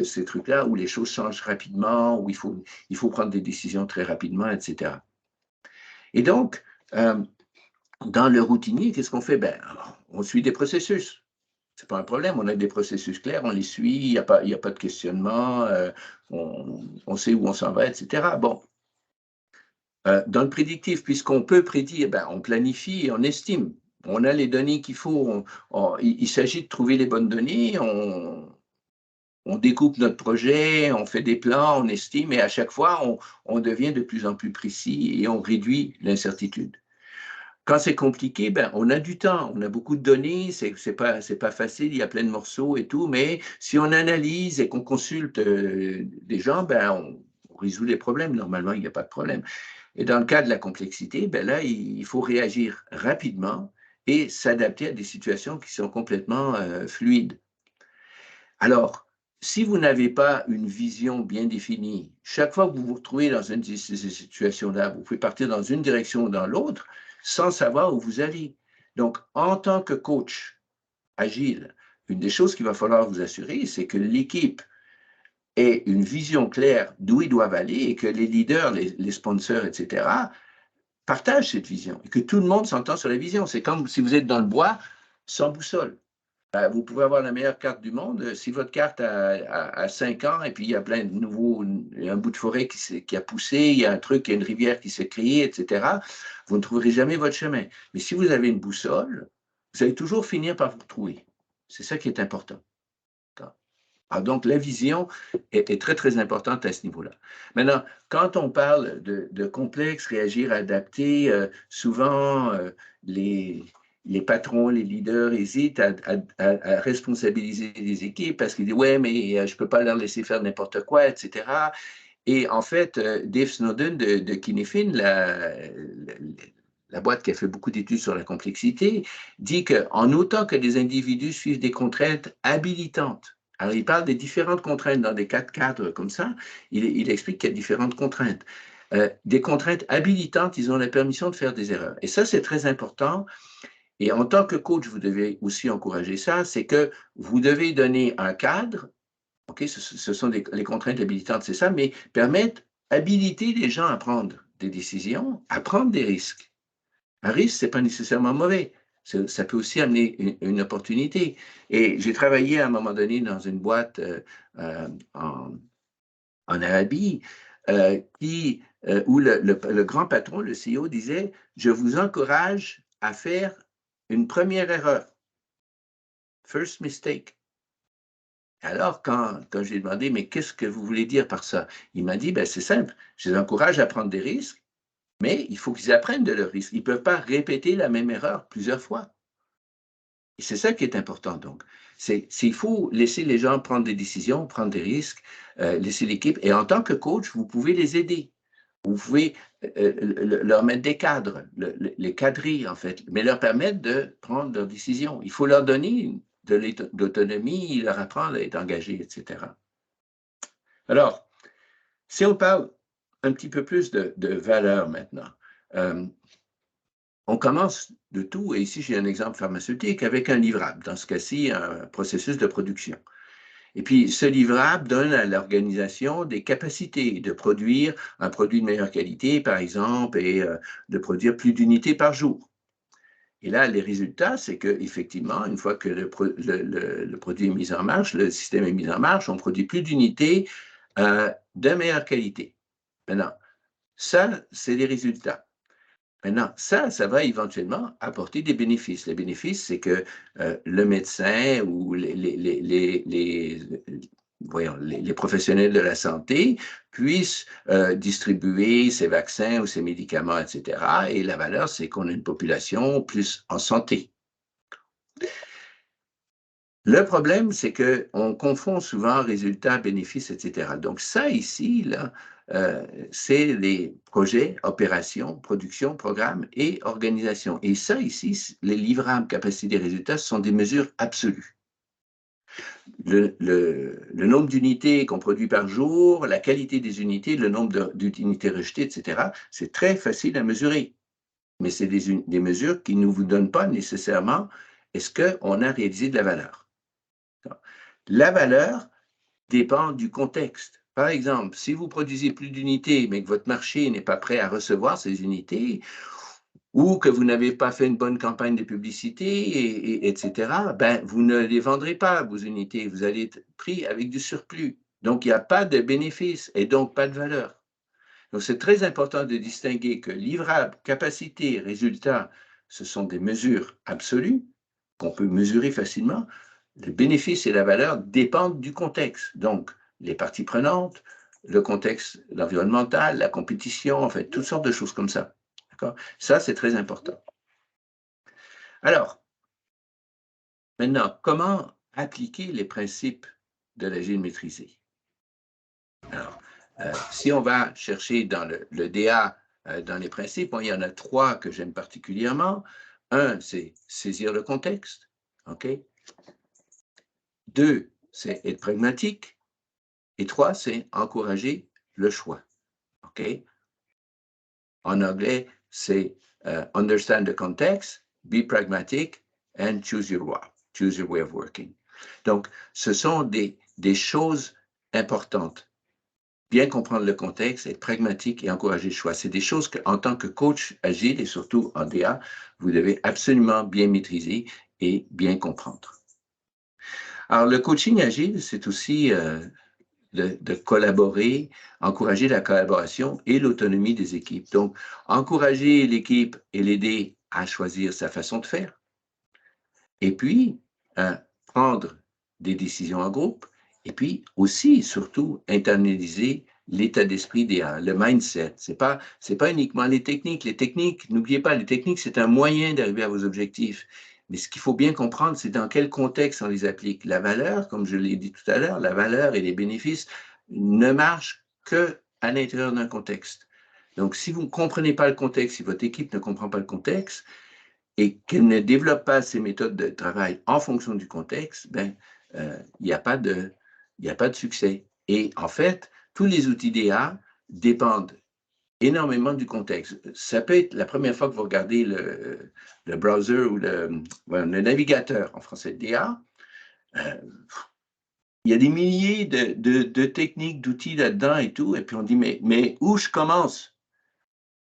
ces trucs-là où les choses changent rapidement, où il faut prendre des décisions très rapidement, etc. Et donc, dans le routinier, qu'est-ce qu'on fait? Ben, on suit des processus. Ce n'est pas un problème, on a des processus clairs, on les suit, il n'y a pas de questionnement, on sait où on s'en va, etc. Bon. Dans le prédictif, puisqu'on peut prédire, ben, on planifie et on estime. On a les données qu'il faut. Il s'agit de trouver les bonnes données. On découpe notre projet, on fait des plans, on estime, et à chaque fois, on devient de plus en plus précis et on réduit l'incertitude. Quand c'est compliqué, ben, on a du temps, on a beaucoup de données, c'est pas facile, il y a plein de morceaux et tout, mais si on analyse et qu'on consulte des gens, ben, on résout les problèmes. Normalement, il n'y a pas de problème. Et dans le cas de la complexité, ben là, il faut réagir rapidement et s'adapter à des situations qui sont complètement fluides. Alors, si vous n'avez pas une vision bien définie, chaque fois que vous vous retrouvez dans une de ces situations-là, vous pouvez partir dans une direction ou dans l'autre sans savoir où vous allez. Donc, en tant que coach agile, une des choses qu'il va falloir vous assurer, c'est que l'équipe ait une vision claire d'où ils doivent aller et que les leaders, les sponsors, etc., partagent cette vision et que tout le monde s'entend sur la vision. C'est comme si vous êtes dans le bois sans boussole. Vous pouvez avoir la meilleure carte du monde. Si votre carte a 5 ans et puis il y a plein de nouveaux, un bout de forêt qui a poussé, il y a un truc, il y a une rivière qui s'est créée, etc., vous ne trouverez jamais votre chemin. Mais si vous avez une boussole, vous allez toujours finir par vous retrouver. C'est ça qui est important. Alors donc, la vision est très, très importante à ce niveau-là. Maintenant, quand on parle de complexe, réagir, adapter, souvent, les patrons, les leaders hésitent à responsabiliser les équipes parce qu'ils disent « Ouais, mais je ne peux pas leur laisser faire n'importe quoi, etc. » Et en fait, Dave Snowden de Kinefin, la boîte qui a fait beaucoup d'études sur la complexité, dit qu'en autant que les individus suivent des contraintes habilitantes, alors il parle des différentes contraintes dans des cadres comme ça, il explique qu'il y a différentes contraintes. Des contraintes habilitantes, ils ont la permission de faire des erreurs. Et ça, c'est très important. Et en tant que coach, vous devez aussi encourager ça, c'est que vous devez donner un cadre, okay, ce sont les contraintes habilitantes, c'est ça, mais permettre, habiliter les gens à prendre des décisions, à prendre des risques. Un risque, ce n'est pas nécessairement mauvais. Ça peut aussi amener une opportunité. Et j'ai travaillé à un moment donné dans une boîte en Arabie où le grand patron, le CEO, disait « Je vous encourage à faire une première erreur. First mistake. » Alors, quand je lui ai demandé « Mais qu'est-ce que vous voulez dire par ça? » Il m'a dit « C'est simple, je les encourage à prendre des risques. Mais il faut qu'ils apprennent de leurs risques. Ils ne peuvent pas répéter la même erreur plusieurs fois. Et c'est ça qui est important, donc. Il faut laisser les gens prendre des décisions, prendre des risques, laisser l'équipe. Et en tant que coach, vous pouvez les aider. Vous pouvez leur mettre des cadres, les cadrer en fait, mais leur permettre de prendre leurs décisions. Il faut leur donner de l'autonomie, leur apprendre à être engagés, etc. Alors, si on parle un petit peu plus de valeur maintenant, on commence de tout, et ici j'ai un exemple pharmaceutique avec un livrable, dans ce cas-ci un processus de production. Et puis, ce livrable donne à l'organisation des capacités de produire un produit de meilleure qualité, par exemple, et de produire plus d'unités par jour. Et là, les résultats, c'est qu'effectivement, une fois que le produit est mis en marche, le système est mis en marche, on produit plus d'unités de meilleure qualité. Maintenant, ça, c'est les résultats. Maintenant, ça va éventuellement apporter des bénéfices. Les bénéfices, c'est que le médecin ou les professionnels de la santé puissent distribuer ces vaccins ou ces médicaments, etc. Et la valeur, c'est qu'on a une population plus en santé. Le problème, c'est qu'on confond souvent résultats, bénéfices, etc. Donc ça ici, là, c'est les projets, opérations, production, programme et organisation. Et ça ici, les livrables, capacité, résultats, sont des mesures absolues. Le nombre d'unités qu'on produit par jour, la qualité des unités, le nombre d'unités rejetées, etc., c'est très facile à mesurer. Mais c'est des mesures qui ne vous donnent pas nécessairement est-ce qu'on a réalisé de la valeur. La valeur dépend du contexte. Par exemple, si vous produisez plus d'unités, mais que votre marché n'est pas prêt à recevoir ces unités, ou que vous n'avez pas fait une bonne campagne de publicité, etc., ben, vous ne les vendrez pas, vos unités. Vous allez être pris avec du surplus. Donc, il n'y a pas de bénéfice et donc pas de valeur. Donc, c'est très important de distinguer que livrable, capacité, résultat, ce sont des mesures absolues qu'on peut mesurer facilement. Le bénéfice et la valeur dépendent du contexte. Donc, les parties prenantes, le contexte environnemental, la compétition, en fait, toutes sortes de choses comme ça. Ça, c'est très important. Alors, maintenant, comment appliquer les principes de l'agile maîtrisé? Alors, si on va chercher dans le DA, dans les principes, il y en a 3 que j'aime particulièrement. Un, c'est saisir le contexte. OK? 2, c'est être pragmatique. Et 3, c'est encourager le choix. OK? En anglais, c'est understand the context, be pragmatic, and choose your way of working. Donc, ce sont des choses importantes. Bien comprendre le contexte, être pragmatique et encourager le choix. C'est des choses qu'en tant que coach agile et surtout en DA, vous devez absolument bien maîtriser et bien comprendre. Alors, le coaching agile, c'est aussi de collaborer, encourager la collaboration et l'autonomie des équipes. Donc, encourager l'équipe et l'aider à choisir sa façon de faire. Et puis, prendre des décisions en groupe. Et puis aussi, surtout, internaliser l'état d'esprit DA, le mindset. C'est pas uniquement les techniques. Les techniques, n'oubliez pas, les techniques, c'est un moyen d'arriver à vos objectifs. Mais ce qu'il faut bien comprendre, c'est dans quel contexte on les applique. La valeur, comme je l'ai dit tout à l'heure, la valeur et les bénéfices ne marchent qu'à l'intérieur d'un contexte. Donc, si vous ne comprenez pas le contexte, si votre équipe ne comprend pas le contexte, et qu'elle ne développe pas ses méthodes de travail en fonction du contexte, ben, il n'y a pas de succès. Et en fait, tous les outils DA dépendent énormément du contexte. Ça peut être la première fois que vous regardez le browser ou le navigateur en français DA. Il y a des milliers de techniques, d'outils là-dedans et tout. Et puis on dit, mais où je commence?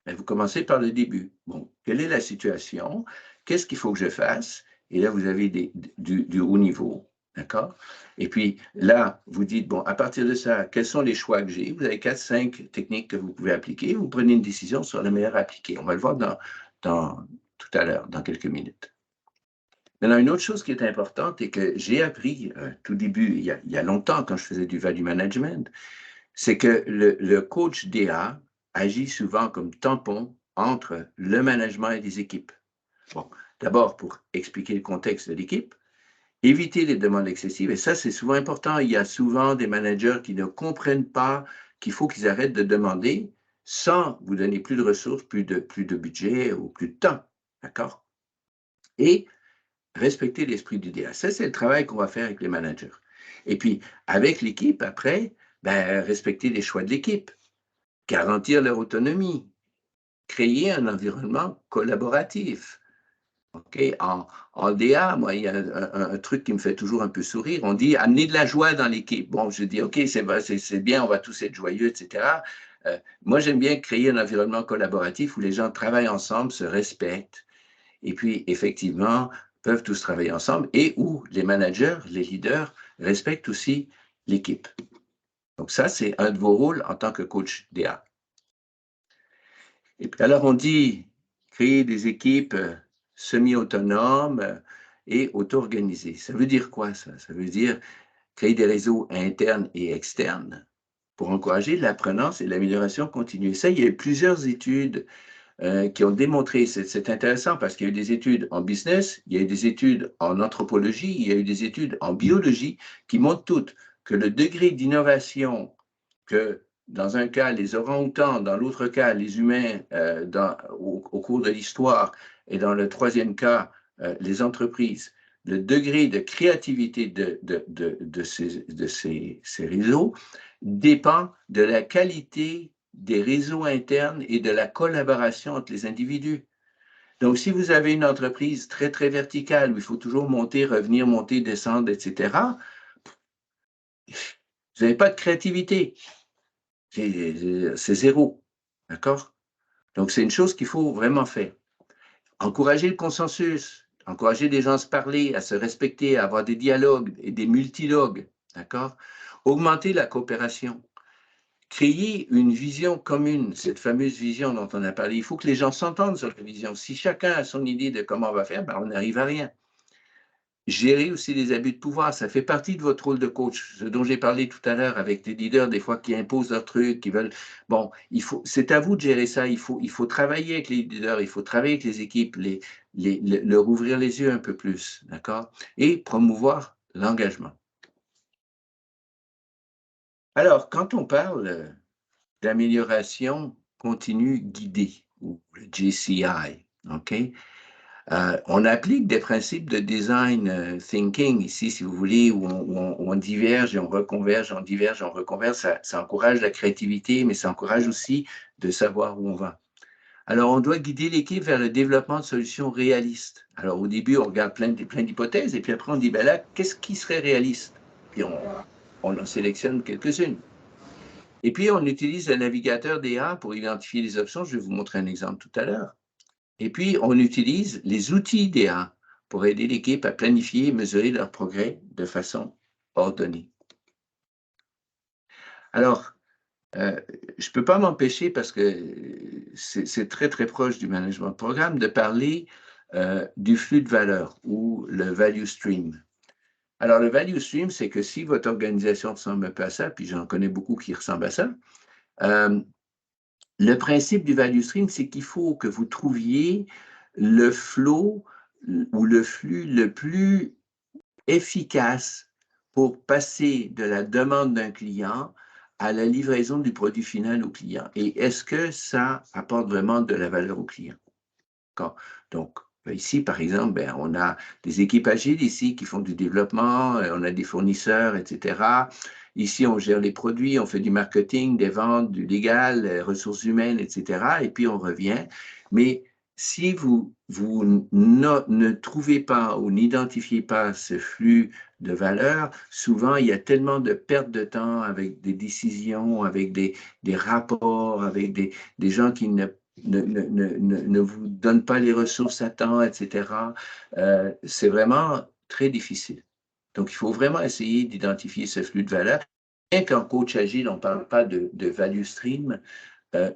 Ben, vous commencez par le début. Bon, quelle est la situation? Qu'est-ce qu'il faut que je fasse? Et là, vous avez du haut niveau, d'accord? Et puis là, vous dites, bon, à partir de ça, quels sont les choix que j'ai? Vous avez 4-5 techniques que vous pouvez appliquer. Vous prenez une décision sur la meilleure appliquée. On va le voir tout à l'heure, dans quelques minutes. Maintenant, une autre chose qui est importante et que j'ai appris tout début, il y a longtemps, quand je faisais du value management, c'est que le coach DA agit souvent comme tampon entre le management et les équipes. Bon, d'abord, pour expliquer le contexte de l'équipe, éviter les demandes excessives, et ça, c'est souvent important. Il y a souvent des managers qui ne comprennent pas qu'il faut qu'ils arrêtent de demander sans vous donner plus de ressources, plus de budget ou plus de temps. D'accord? Et respecter l'esprit du DA. Ça, c'est le travail qu'on va faire avec les managers. Et puis, avec l'équipe, après, ben, respecter les choix de l'équipe, garantir leur autonomie, créer un environnement collaboratif. Okay? En DA, moi, il y a un truc qui me fait toujours un peu sourire. On dit amener de la joie dans l'équipe. Bon, je dis, OK, c'est bien, on va tous être joyeux, etc. Moi, j'aime bien créer un environnement collaboratif où les gens travaillent ensemble, se respectent, et puis, effectivement, peuvent tous travailler ensemble et où les managers, les leaders respectent aussi l'équipe. Donc ça, c'est un de vos rôles en tant que coach DA. Et puis alors, on dit créer des équipes semi-autonomes et auto-organisées. Ça veut dire quoi, ça? Ça veut dire créer des réseaux internes et externes pour encourager l'apprenance et l'amélioration continue. Ça, il y a eu plusieurs études qui ont démontré, c'est intéressant parce qu'il y a eu des études en business, il y a eu des études en anthropologie, il y a eu des études en biologie qui montrent toutes que le degré d'innovation que dans un cas les orang-outans, dans l'autre cas les humains au cours de l'histoire et dans le troisième cas les entreprises, le degré de créativité de ces réseaux dépend de la qualité des réseaux internes et de la collaboration entre les individus. Donc, si vous avez une entreprise très, très verticale où il faut toujours monter, revenir, monter, descendre, etc., vous n'avez pas de créativité. C'est zéro. D'accord? Donc, c'est une chose qu'il faut vraiment faire. Encourager le consensus, encourager les gens à se parler, à se respecter, à avoir des dialogues et des multilogues. D'accord? Augmenter la coopération. Créer une vision commune, cette fameuse vision dont on a parlé. Il faut que les gens s'entendent sur la vision. Si chacun a son idée de comment on va faire, ben on n'arrive à rien. Gérer aussi les abus de pouvoir, ça fait partie de votre rôle de coach, ce dont j'ai parlé tout à l'heure avec des leaders, des fois qui imposent leurs trucs, qui veulent... Bon, c'est à vous de gérer ça, il faut travailler avec les leaders, il faut travailler avec les équipes, leur ouvrir les yeux un peu plus, d'accord? Et promouvoir l'engagement. Alors, quand on parle d'amélioration continue guidée, ou le JCI, OK? On applique des principes de design thinking ici, si vous voulez, où on diverge et on reconverge, on diverge et on reconverge. Ça encourage la créativité, mais ça encourage aussi de savoir où on va. Alors, on doit guider l'équipe vers le développement de solutions réalistes. Alors, au début, on regarde plein d'hypothèses, et puis après, on dit, ben là, qu'est-ce qui serait réaliste? Puis on en sélectionne quelques-unes. Et puis, on utilise le navigateur DA pour identifier les options. Je vais vous montrer un exemple tout à l'heure. Et puis, on utilise les outils DA pour aider l'équipe à planifier et mesurer leur progrès de façon ordonnée. Alors, je ne peux pas m'empêcher, parce que c'est très, très proche du management de programme, de parler du flux de valeur ou le value stream. Alors, le value stream, c'est que si votre organisation ressemble un peu à ça, puis j'en connais beaucoup qui ressemblent à ça, le principe du value stream, c'est qu'il faut que vous trouviez le flow ou le flux le plus efficace pour passer de la demande d'un client à la livraison du produit final au client. Et est-ce que ça apporte vraiment de la valeur au client? Donc, ici, par exemple, ben, on a des équipes agiles ici qui font du développement, on a des fournisseurs, etc. Ici, on gère les produits, on fait du marketing, des ventes, du légal, ressources humaines, etc. Et puis, on revient. Mais si vous ne trouvez pas ou n'identifiez pas ce flux de valeur, souvent, il y a tellement de pertes de temps avec des décisions, avec des rapports, avec des gens qui ne vous donnent pas les ressources à temps, etc. C'est vraiment très difficile. Donc, il faut vraiment essayer d'identifier ce flux de valeur. Bien qu'en coach agile, on ne parle pas de value stream,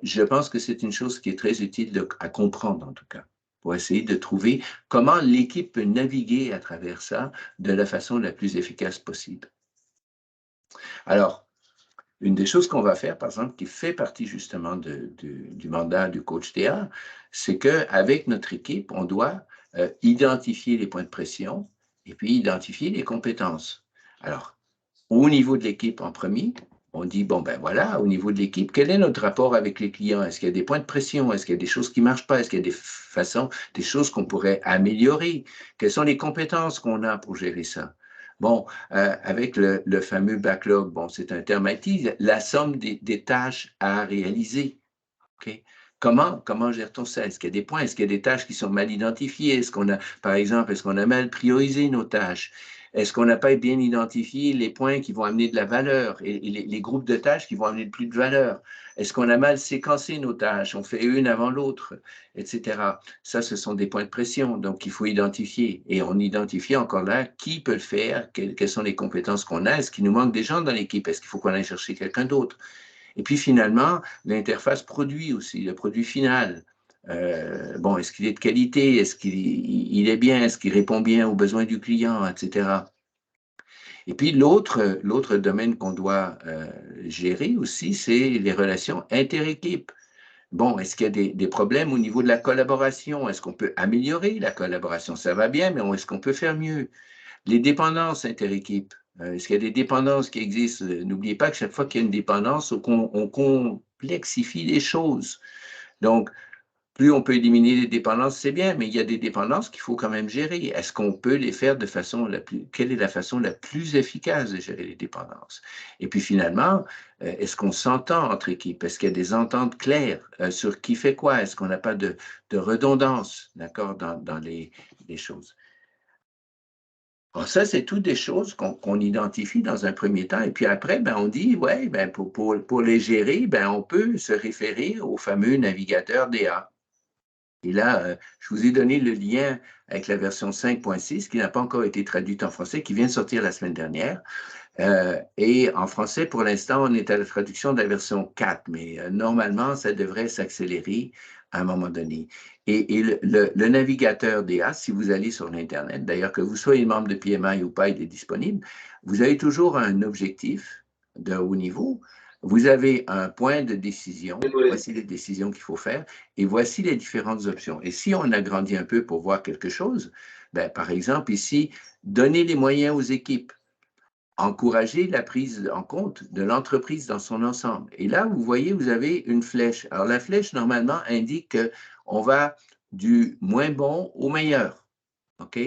je pense que c'est une chose qui est très utile à comprendre, en tout cas, pour essayer de trouver comment l'équipe peut naviguer à travers ça de la façon la plus efficace possible. Alors, une des choses qu'on va faire, par exemple, qui fait partie justement du mandat du coach DA, c'est qu'avec notre équipe, on doit identifier les points de pression et puis identifier les compétences. Alors, au niveau de l'équipe en premier, on dit, bon, ben voilà, au niveau de l'équipe, quel est notre rapport avec les clients? Est-ce qu'il y a des points de pression? Est-ce qu'il y a des choses qui ne marchent pas? Est-ce qu'il y a des choses qu'on pourrait améliorer? Quelles sont les compétences qu'on a pour gérer ça? Bon, avec le fameux backlog, bon, c'est un terme IT, la somme des tâches à réaliser. Okay? Comment gère-t-on ça? Est-ce qu'il y a des points? Est-ce qu'il y a des tâches qui sont mal identifiées? Est-ce qu'on a, par exemple, est-ce qu'on a mal priorisé nos tâches? Est-ce qu'on n'a pas bien identifié les points qui vont amener de la valeur et les groupes de tâches qui vont amener plus de valeur? Est-ce qu'on a mal séquencé nos tâches? On fait une avant l'autre, etc. Ça, ce sont des points de pression, donc il faut identifier. Et on identifie encore là qui peut le faire, quelles sont les compétences qu'on a, est-ce qu'il nous manque des gens dans l'équipe, est-ce qu'il faut qu'on aille chercher quelqu'un d'autre? Et puis finalement, l'interface produit aussi, le produit final. Bon, est-ce qu'il est de qualité? Est-ce qu'il est bien? Est-ce qu'il répond bien aux besoins du client, etc. Et puis l'autre domaine qu'on doit gérer aussi, c'est les relations inter-équipes. Bon, est-ce qu'il y a des problèmes au niveau de la collaboration? Est-ce qu'on peut améliorer la collaboration? Ça va bien, mais est-ce qu'on peut faire mieux? Les dépendances inter-équipes. Est-ce qu'il y a des dépendances qui existent? N'oubliez pas que chaque fois qu'il y a une dépendance, on complexifie les choses. Donc, plus on peut éliminer les dépendances, c'est bien, mais il y a des dépendances qu'il faut quand même gérer. Est-ce qu'on peut les faire de façon la plus... Quelle est la façon la plus efficace de gérer les dépendances? Et puis finalement, est-ce qu'on s'entend entre équipes? Est-ce qu'il y a des ententes claires sur qui fait quoi? Est-ce qu'on n'a pas de redondance, d'accord, dans les choses? Alors ça, c'est toutes des choses qu'on identifie dans un premier temps. Et puis après, ben, on dit, ouais, ben, pour les gérer, ben, on peut se référer au fameux navigateur DA. Et là, je vous ai donné le lien avec la version 5.6 qui n'a pas encore été traduite en français, qui vient de sortir la semaine dernière. Et en français, pour l'instant, on est à la traduction de la version 4, mais normalement, ça devrait s'accélérer à un moment donné. Et le navigateur DA, si vous allez sur l'Internet, d'ailleurs que vous soyez membre de PMI ou pas, il est disponible, vous avez toujours un objectif de haut niveau. Vous avez un point de décision, voici les décisions qu'il faut faire, et voici les différentes options. Et si on agrandit un peu pour voir quelque chose, ben, par exemple ici, donner les moyens aux équipes, encourager la prise en compte de l'entreprise dans son ensemble. Et là, vous voyez, vous avez une flèche. Alors, la flèche, normalement, indique qu'on va du moins bon au meilleur. OK?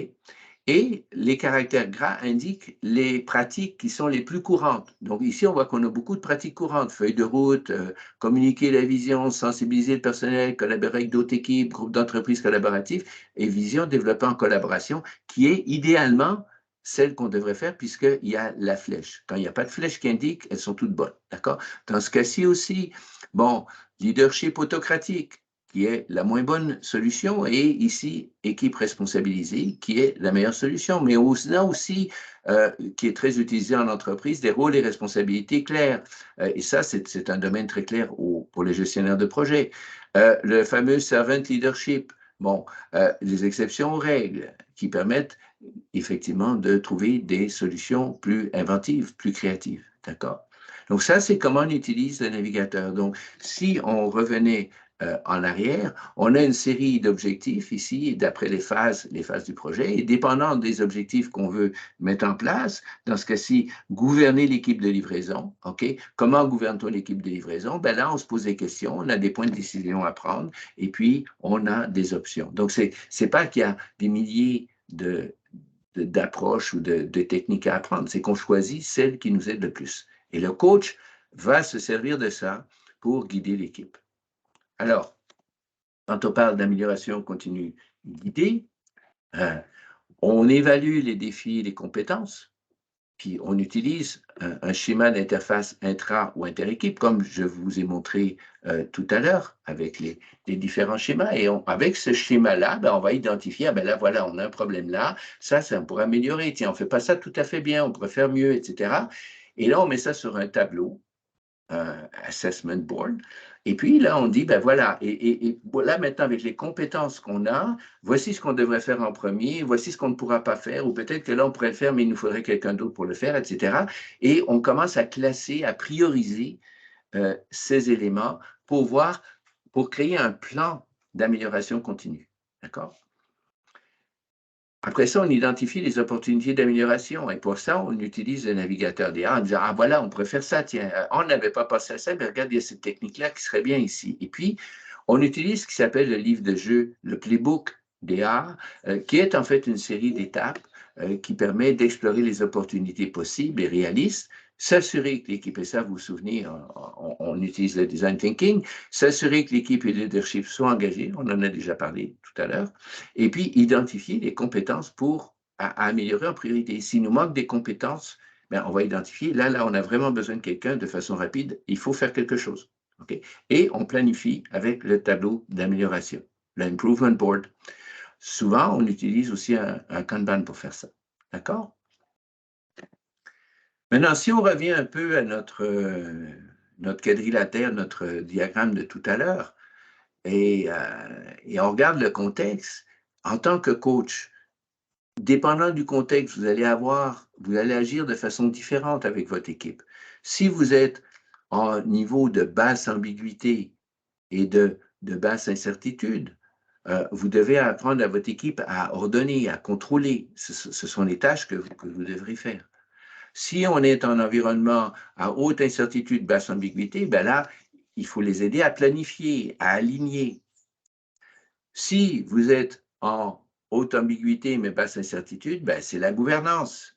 Et les caractères gras indiquent les pratiques qui sont les plus courantes. Donc ici, on voit qu'on a beaucoup de pratiques courantes. Feuille de route, communiquer la vision, sensibiliser le personnel, collaborer avec d'autres équipes, groupe d'entreprises collaboratifs, et vision développée en collaboration, qui est idéalement celle qu'on devrait faire puisqu'il y a la flèche. Quand il n'y a pas de flèche qui indique, elles sont toutes bonnes. D'accord? Dans ce cas-ci aussi, bon, leadership autocratique, qui est la moins bonne solution, et ici, équipe responsabilisée, qui est la meilleure solution. Mais là aussi, qui est très utilisé en entreprise, des rôles et responsabilités clairs. Et ça, c'est un domaine très clair pour les gestionnaires de projet. Le fameux servant leadership, bon, les exceptions aux règles qui permettent effectivement de trouver des solutions plus inventives, plus créatives. D'accord? Donc ça, c'est comment on utilise le navigateur. Donc, si on revenait en arrière, on a une série d'objectifs ici, d'après les phases du projet, et dépendant des objectifs qu'on veut mettre en place, dans ce cas-ci, gouverner l'équipe de livraison, OK? Comment gouverne-t-on l'équipe de livraison? Ben là, on se pose des questions, on a des points de décision à prendre, et puis on a des options. Donc, c'est pas qu'il y a des milliers d'approches ou de techniques à apprendre, c'est qu'on choisit celle qui nous aide le plus. Et le coach va se servir de ça pour guider l'équipe. Alors, quand on parle d'amélioration continue guidée, on évalue les défis et les compétences, puis on utilise un schéma d'interface intra- ou inter-équipe, comme je vous ai montré tout à l'heure, avec les différents schémas. Et avec ce schéma-là, ben, on va identifier, ben là, voilà, on a un problème là, ça on pourrait améliorer. Tiens, on ne fait pas ça tout à fait bien, on pourrait faire mieux, etc. Et là, on met ça sur un tableau, assessment board. Et puis là, on dit, ben voilà, et là maintenant, avec les compétences qu'on a, voici ce qu'on devrait faire en premier, voici ce qu'on ne pourra pas faire, ou peut-être que là, on pourrait le faire, mais il nous faudrait quelqu'un d'autre pour le faire, etc. Et on commence à classer, à prioriser ces éléments pour créer un plan d'amélioration continue. D'accord? Après ça, on identifie les opportunités d'amélioration. Et pour ça, on utilise le navigateur DA en disant, ah voilà, on pourrait faire ça, tiens, on n'avait pas pensé à ça, mais regarde, il y a cette technique-là qui serait bien ici. Et puis, on utilise ce qui s'appelle le livre de jeu, le playbook DA, qui est en fait une série d'étapes qui permet d'explorer les opportunités possibles et réalistes, s'assurer que l'équipe, et ça, vous vous souvenez, on utilise le design thinking, s'assurer que l'équipe et le leadership soient engagés, on en a déjà parlé tout à l'heure, et puis identifier les compétences pour améliorer en priorité. S'il nous manque des compétences, ben, on va identifier, là, on a vraiment besoin de quelqu'un de façon rapide, il faut faire quelque chose. Okay? Et on planifie avec le tableau d'amélioration, l'improvement board. Souvent, on utilise aussi un Kanban pour faire ça. D'accord? Maintenant, si on revient un peu à notre quadrilatère, notre diagramme de tout à l'heure, et on regarde le contexte, en tant que coach, dépendant du contexte, vous allez agir de façon différente avec votre équipe. Si vous êtes en niveau de basse ambiguïté et de basse incertitude, vous devez apprendre à votre équipe à ordonner, à contrôler. Ce sont les tâches que vous devrez faire. Si on est en environnement à haute incertitude, basse ambiguïté, ben là, il faut les aider à planifier, à aligner. Si vous êtes en haute ambiguïté mais basse incertitude, ben c'est la gouvernance.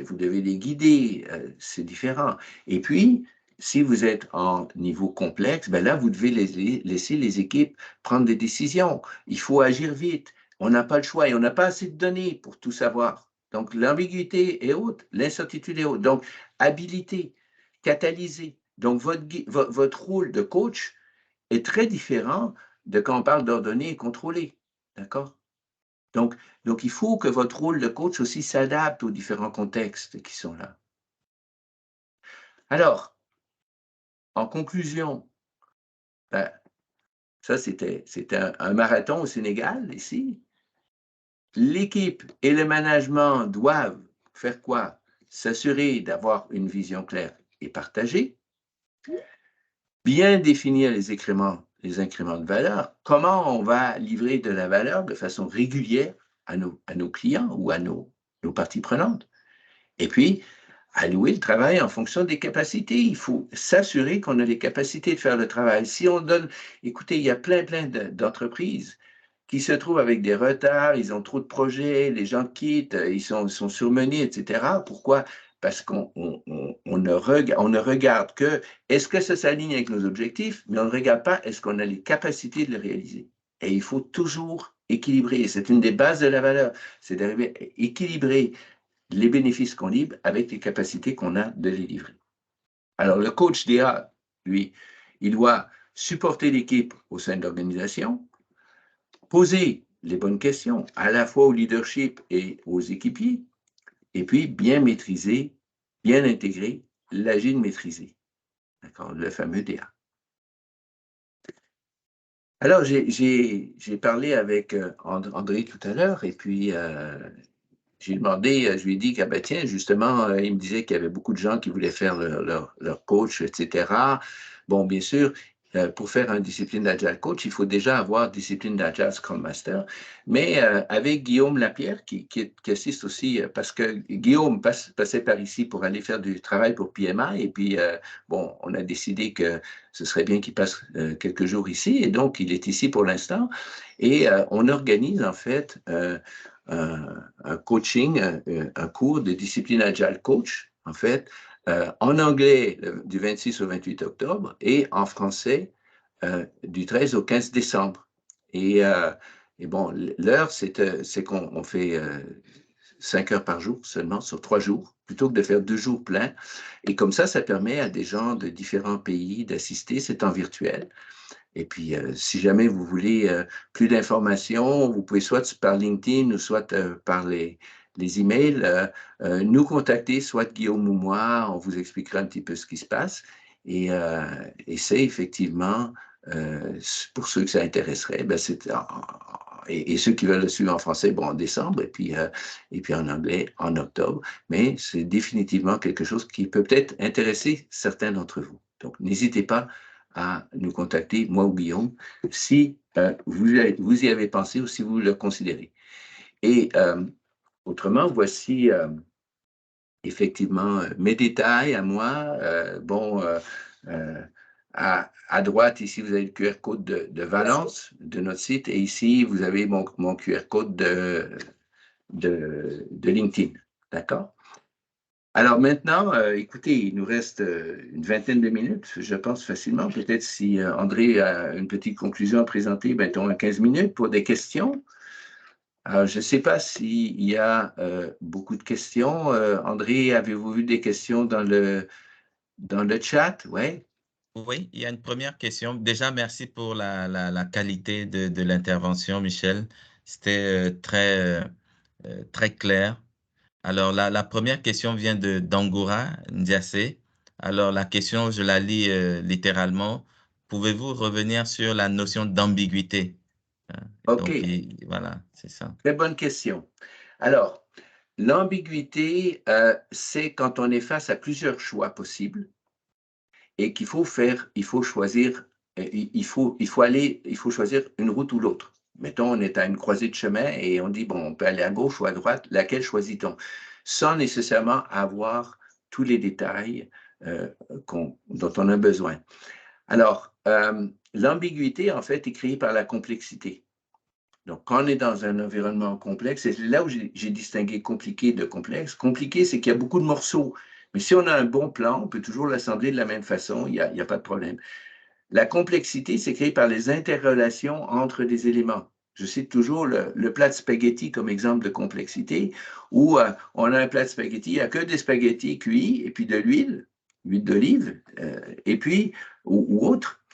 Vous devez les guider, c'est différent. Et puis, si vous êtes en niveau complexe, ben là, vous devez laisser les équipes prendre des décisions. Il faut agir vite. On n'a pas le choix et on n'a pas assez de données pour tout savoir. Donc, l'ambiguïté est haute, l'incertitude est haute. Donc, habilité, catalyser. Donc, votre rôle de coach est très différent de quand on parle d'ordonner et contrôler. D'accord? Donc, il faut que votre rôle de coach aussi s'adapte aux différents contextes qui sont là. Alors, en conclusion, ben, ça c'était un marathon au Sénégal, ici. L'équipe et le management doivent faire quoi? S'assurer d'avoir une vision claire et partagée, bien définir les incréments de valeur, comment on va livrer de la valeur de façon régulière à nos clients ou à nos parties prenantes. Et puis, allouer le travail en fonction des capacités. Il faut s'assurer qu'on a les capacités de faire le travail. Si on donne, écoutez, il y a plein d'entreprises qui se trouvent avec des retards, ils ont trop de projets, les gens quittent, ils sont surmenés, etc. Pourquoi? Parce qu'on ne regarde que est-ce que ça s'aligne avec nos objectifs, mais on ne regarde pas est-ce qu'on a les capacités de le réaliser. Et il faut toujours équilibrer. C'est une des bases de la valeur, c'est d'arriver à équilibrer les bénéfices qu'on livre avec les capacités qu'on a de les livrer. Alors, le coach DA, lui, il doit supporter l'équipe au sein de l'organisation, poser les bonnes questions, à la fois au leadership et aux équipiers, et puis bien maîtriser, bien intégrer l'agile maîtrisé, d'accord, le fameux DA. Alors, j'ai parlé avec André tout à l'heure, et puis j'ai demandé, je lui ai dit que, ben, tiens, justement, il me disait qu'il y avait beaucoup de gens qui voulaient faire leur coach, etc. Bon, bien sûr, pour faire une discipline d'Agile Coach, il faut déjà avoir discipline d'Agile Scrum Master. Mais avec Guillaume Lapierre, qui assiste aussi, parce que Guillaume passait par ici pour aller faire du travail pour PMI, et puis, bon, on a décidé que ce serait bien qu'il passe quelques jours ici, et donc il est ici pour l'instant. Et on organise, en fait, un coaching, un cours de discipline Agile Coach, en fait, en anglais du 26 au 28 octobre et en français du 13 au 15 décembre. Et bon, l'heure, c'est qu'on fait 5 heures par jour seulement, sur 3 jours, plutôt que de faire 2 jours pleins. Et comme ça permet à des gens de différents pays d'assister, c'est en virtuel. Et puis, si jamais vous voulez plus d'informations, vous pouvez soit par LinkedIn ou soit par les emails nous contacter, soit Guillaume ou moi, on vous expliquera un petit peu ce qui se passe. Et c'est effectivement, pour ceux que ça intéresserait, ben et ceux qui veulent le suivre en français, bon, en décembre, et puis en anglais en octobre. Mais c'est définitivement quelque chose qui peut peut-être intéresser certains d'entre vous. Donc, n'hésitez pas à nous contacter, moi ou Guillaume, si vous y avez pensé ou si vous le considérez. Et autrement, voici effectivement mes détails à moi. À droite, ici, vous avez le QR code de Valence, de notre site, et ici, vous avez mon QR code de LinkedIn. D'accord? Alors maintenant, écoutez, il nous reste une vingtaine de minutes, je pense facilement. Peut-être si André a une petite conclusion à présenter, ben, on a 15 minutes pour des questions. Alors, je ne sais pas s'il y a beaucoup de questions. André, avez-vous vu des questions dans le chat? Ouais. Oui, il y a une première question. Déjà, merci pour la qualité de l'intervention, Michel. C'était très clair. Alors, la première question vient de d'Angoura Ndiassé. Alors, la question, je la lis littéralement. Pouvez-vous revenir sur la notion d'ambiguïté? Hein, OK, donc, voilà, c'est ça. très bonne question. Alors, l'ambiguïté, c'est quand on est face à plusieurs choix possibles et qu'il faut choisir, il faut choisir une route ou l'autre. Mettons, on est à une croisée de chemin et on dit, bon, on peut aller à gauche ou à droite, laquelle choisit-on? Sans nécessairement avoir tous les détails dont on a besoin. Alors, l'ambiguïté, en fait, est créée par la complexité. Donc, quand on est dans un environnement complexe, c'est là où j'ai distingué compliqué de complexe. Compliqué, c'est qu'il y a beaucoup de morceaux. Mais si on a un bon plan, on peut toujours l'assembler de la même façon, il n'y a pas de problème. La complexité, c'est créé par les interrelations entre des éléments. Je cite toujours le plat de spaghetti comme exemple de complexité, où on a un plat de spaghetti, il n'y a que des spaghettis cuits et puis de l'huile d'olive, et puis, ou autre.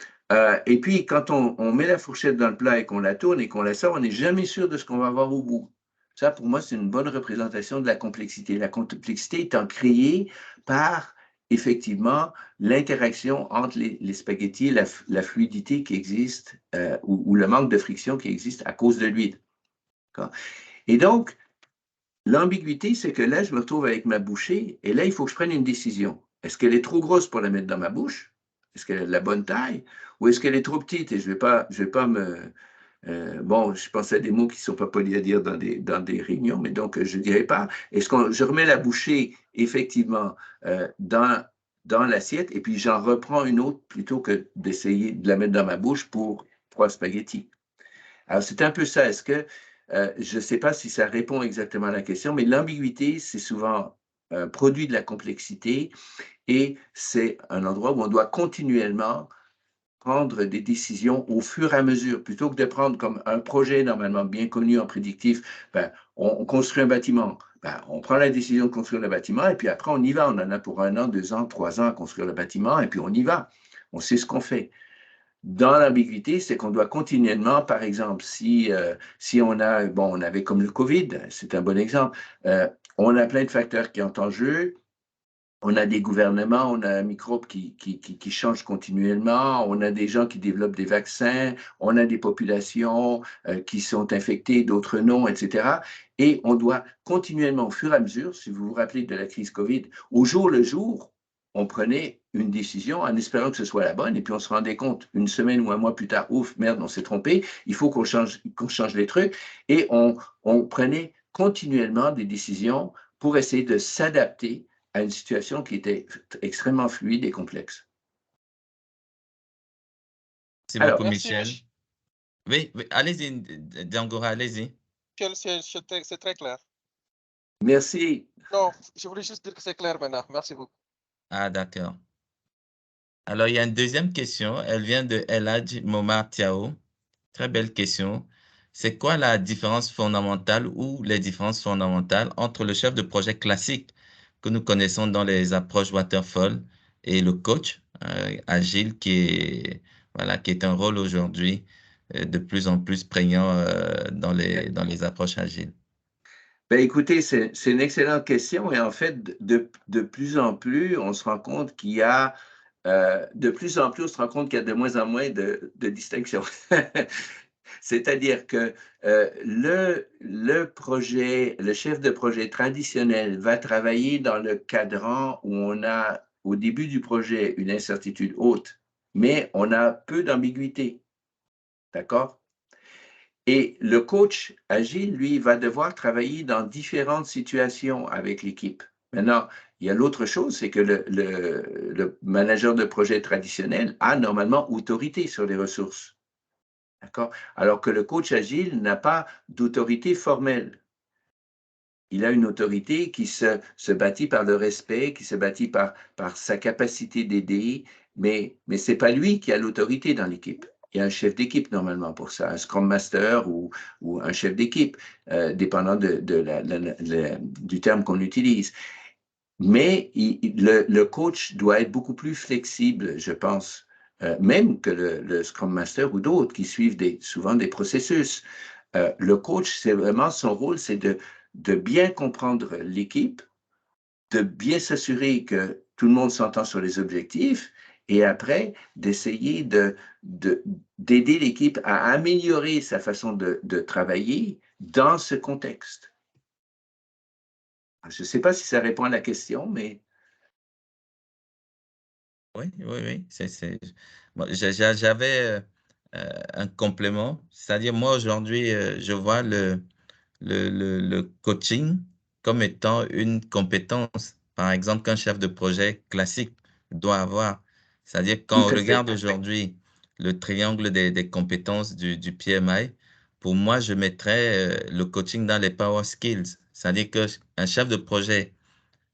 Et puis, quand on met la fourchette dans le plat et qu'on la tourne et qu'on la sort, on n'est jamais sûr de ce qu'on va avoir au bout. Ça, pour moi, c'est une bonne représentation de la complexité. La complexité étant créée par, effectivement, l'interaction entre les spaghettis, la fluidité qui existe ou le manque de friction qui existe à cause de l'huile. Et donc, l'ambiguïté, c'est que là, je me retrouve avec ma bouchée et là, il faut que je prenne une décision. Est-ce qu'elle est trop grosse pour la mettre dans ma bouche? Est-ce qu'elle a de la bonne taille? Ou est-ce qu'elle est trop petite et je vais pas me... bon, je pense à des mots qui ne sont pas polis à dire dans des réunions, mais donc je ne dirais pas. Est-ce que je remets la bouchée effectivement dans l'assiette et puis j'en reprends une autre plutôt que d'essayer de la mettre dans ma bouche pour 3 spaghettis? Alors, c'est un peu ça. Est-ce que je ne sais pas si ça répond exactement à la question, mais l'ambiguïté, c'est souvent un produit de la complexité et c'est un endroit où on doit continuellement prendre des décisions au fur et à mesure, plutôt que de prendre comme un projet normalement bien connu en prédictif, ben, on construit un bâtiment. Ben, on prend la décision de construire le bâtiment et puis après on y va. On en a pour 1 an, 2 ans, 3 ans à construire le bâtiment et puis on y va. On sait ce qu'on fait. Dans l'ambiguïté, c'est qu'on doit continuellement, par exemple, si on a, bon, on avait comme le COVID, c'est un bon exemple, on a plein de facteurs qui entrent en jeu, on a des gouvernements, on a un microbe qui change continuellement, on a des gens qui développent des vaccins, on a des populations qui sont infectées, d'autres non, etc. Et on doit continuellement, au fur et à mesure, si vous vous rappelez de la crise COVID, au jour le jour, on prenait une décision en espérant que ce soit la bonne, et puis on se rendait compte 1 semaine ou 1 mois plus tard, ouf, merde, on s'est trompé, il faut qu'on change les trucs, et on prenait continuellement des décisions pour essayer de s'adapter à une situation qui était extrêmement fluide et complexe. Merci Alors, beaucoup, Merci, Michel. Mich- Oui, allez-y, D'Angora, allez-y. Michel, c'est très clair. merci. Non, je voulais juste dire que c'est clair maintenant. Merci beaucoup. Ah, d'accord. Alors, il y a une deuxième question. Elle vient de Eladj Momar Tiao. Très belle question. C'est quoi la différence fondamentale ou les différences fondamentales entre le chef de projet classique que nous connaissons dans les approches waterfall et le coach agile voilà, qui est un rôle aujourd'hui de plus en plus prégnant dans les approches agiles? Ben, écoutez, c'est une excellente question et en fait, de plus en plus, on se rend compte qu'il y a de plus en plus, on se rend compte qu'il y a de moins en moins de distinctions. C'est-à-dire que le chef de projet traditionnel va travailler dans le cadran où on a au début du projet une incertitude haute, mais on a peu d'ambiguïté. D'accord? Et le coach agile, lui, va devoir travailler dans différentes situations avec l'équipe. Maintenant, il y a l'autre chose, c'est que le manager de projet traditionnel a normalement autorité sur les ressources. D'accord? Alors que le coach agile n'a pas d'autorité formelle. Il a une autorité qui se bâtit par le respect, qui se bâtit par sa capacité d'aider, mais ce n'est pas lui qui a l'autorité dans l'équipe. Il y a un chef d'équipe normalement pour ça, un Scrum Master ou un chef d'équipe, dépendant du terme qu'on utilise. Mais le coach doit être beaucoup plus flexible, je pense, même que le Scrum Master ou d'autres qui suivent souvent des processus. Le coach, c'est vraiment son rôle, c'est de bien comprendre l'équipe, de bien s'assurer que tout le monde s'entend sur les objectifs et après d'essayer d'aider l'équipe à améliorer sa façon de travailler dans ce contexte. Je ne sais pas si ça répond à la question, mais… Oui, oui, oui. Moi, j'avais un complément, c'est-à-dire moi aujourd'hui, je vois le coaching comme étant une compétence, par exemple, qu'un chef de projet classique doit avoir. C'est-à-dire quand Tout on à fait. regarde aujourd'hui le triangle des compétences du PMI, pour moi, je mettrais le coaching dans les power skills. C'est-à-dire qu'un chef de projet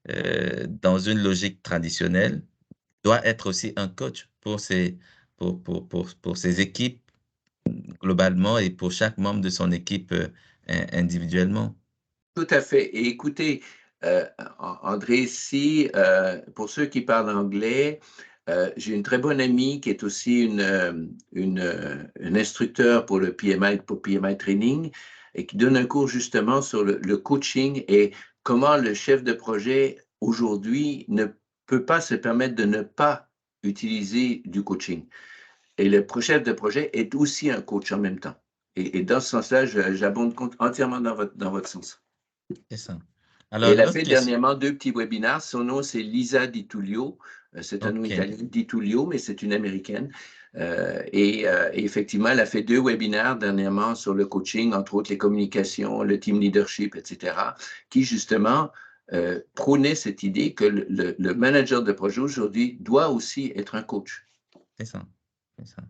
dans une logique traditionnelle doit être aussi un coach pour ses équipes globalement et pour chaque membre de son équipe individuellement. Tout à fait. Et écoutez, André, si pour ceux qui parlent anglais, j'ai une très bonne amie qui est aussi une instructeur pour le PMI, pour PMI Training, et qui donne un cours justement sur le coaching et comment le chef de projet aujourd'hui ne peut pas se permettre de ne pas utiliser du coaching. Et le chef de projet est aussi un coach en même temps. Et dans ce sens-là, j'abonde entièrement dans votre sens. C'est ça. Et Alors, elle a l'autre fait question. dernièrement 2 petits webinaires. Son nom, c'est Lisa Di Tullio. C'est un nom OK. italien, Di Tullio, mais c'est une américaine. Et effectivement, elle a fait 2 webinaires dernièrement sur le coaching, entre autres les communications, le team leadership, etc., qui justement prônait cette idée que le manager de projet aujourd'hui doit aussi être un coach. C'est ça. C'est ça.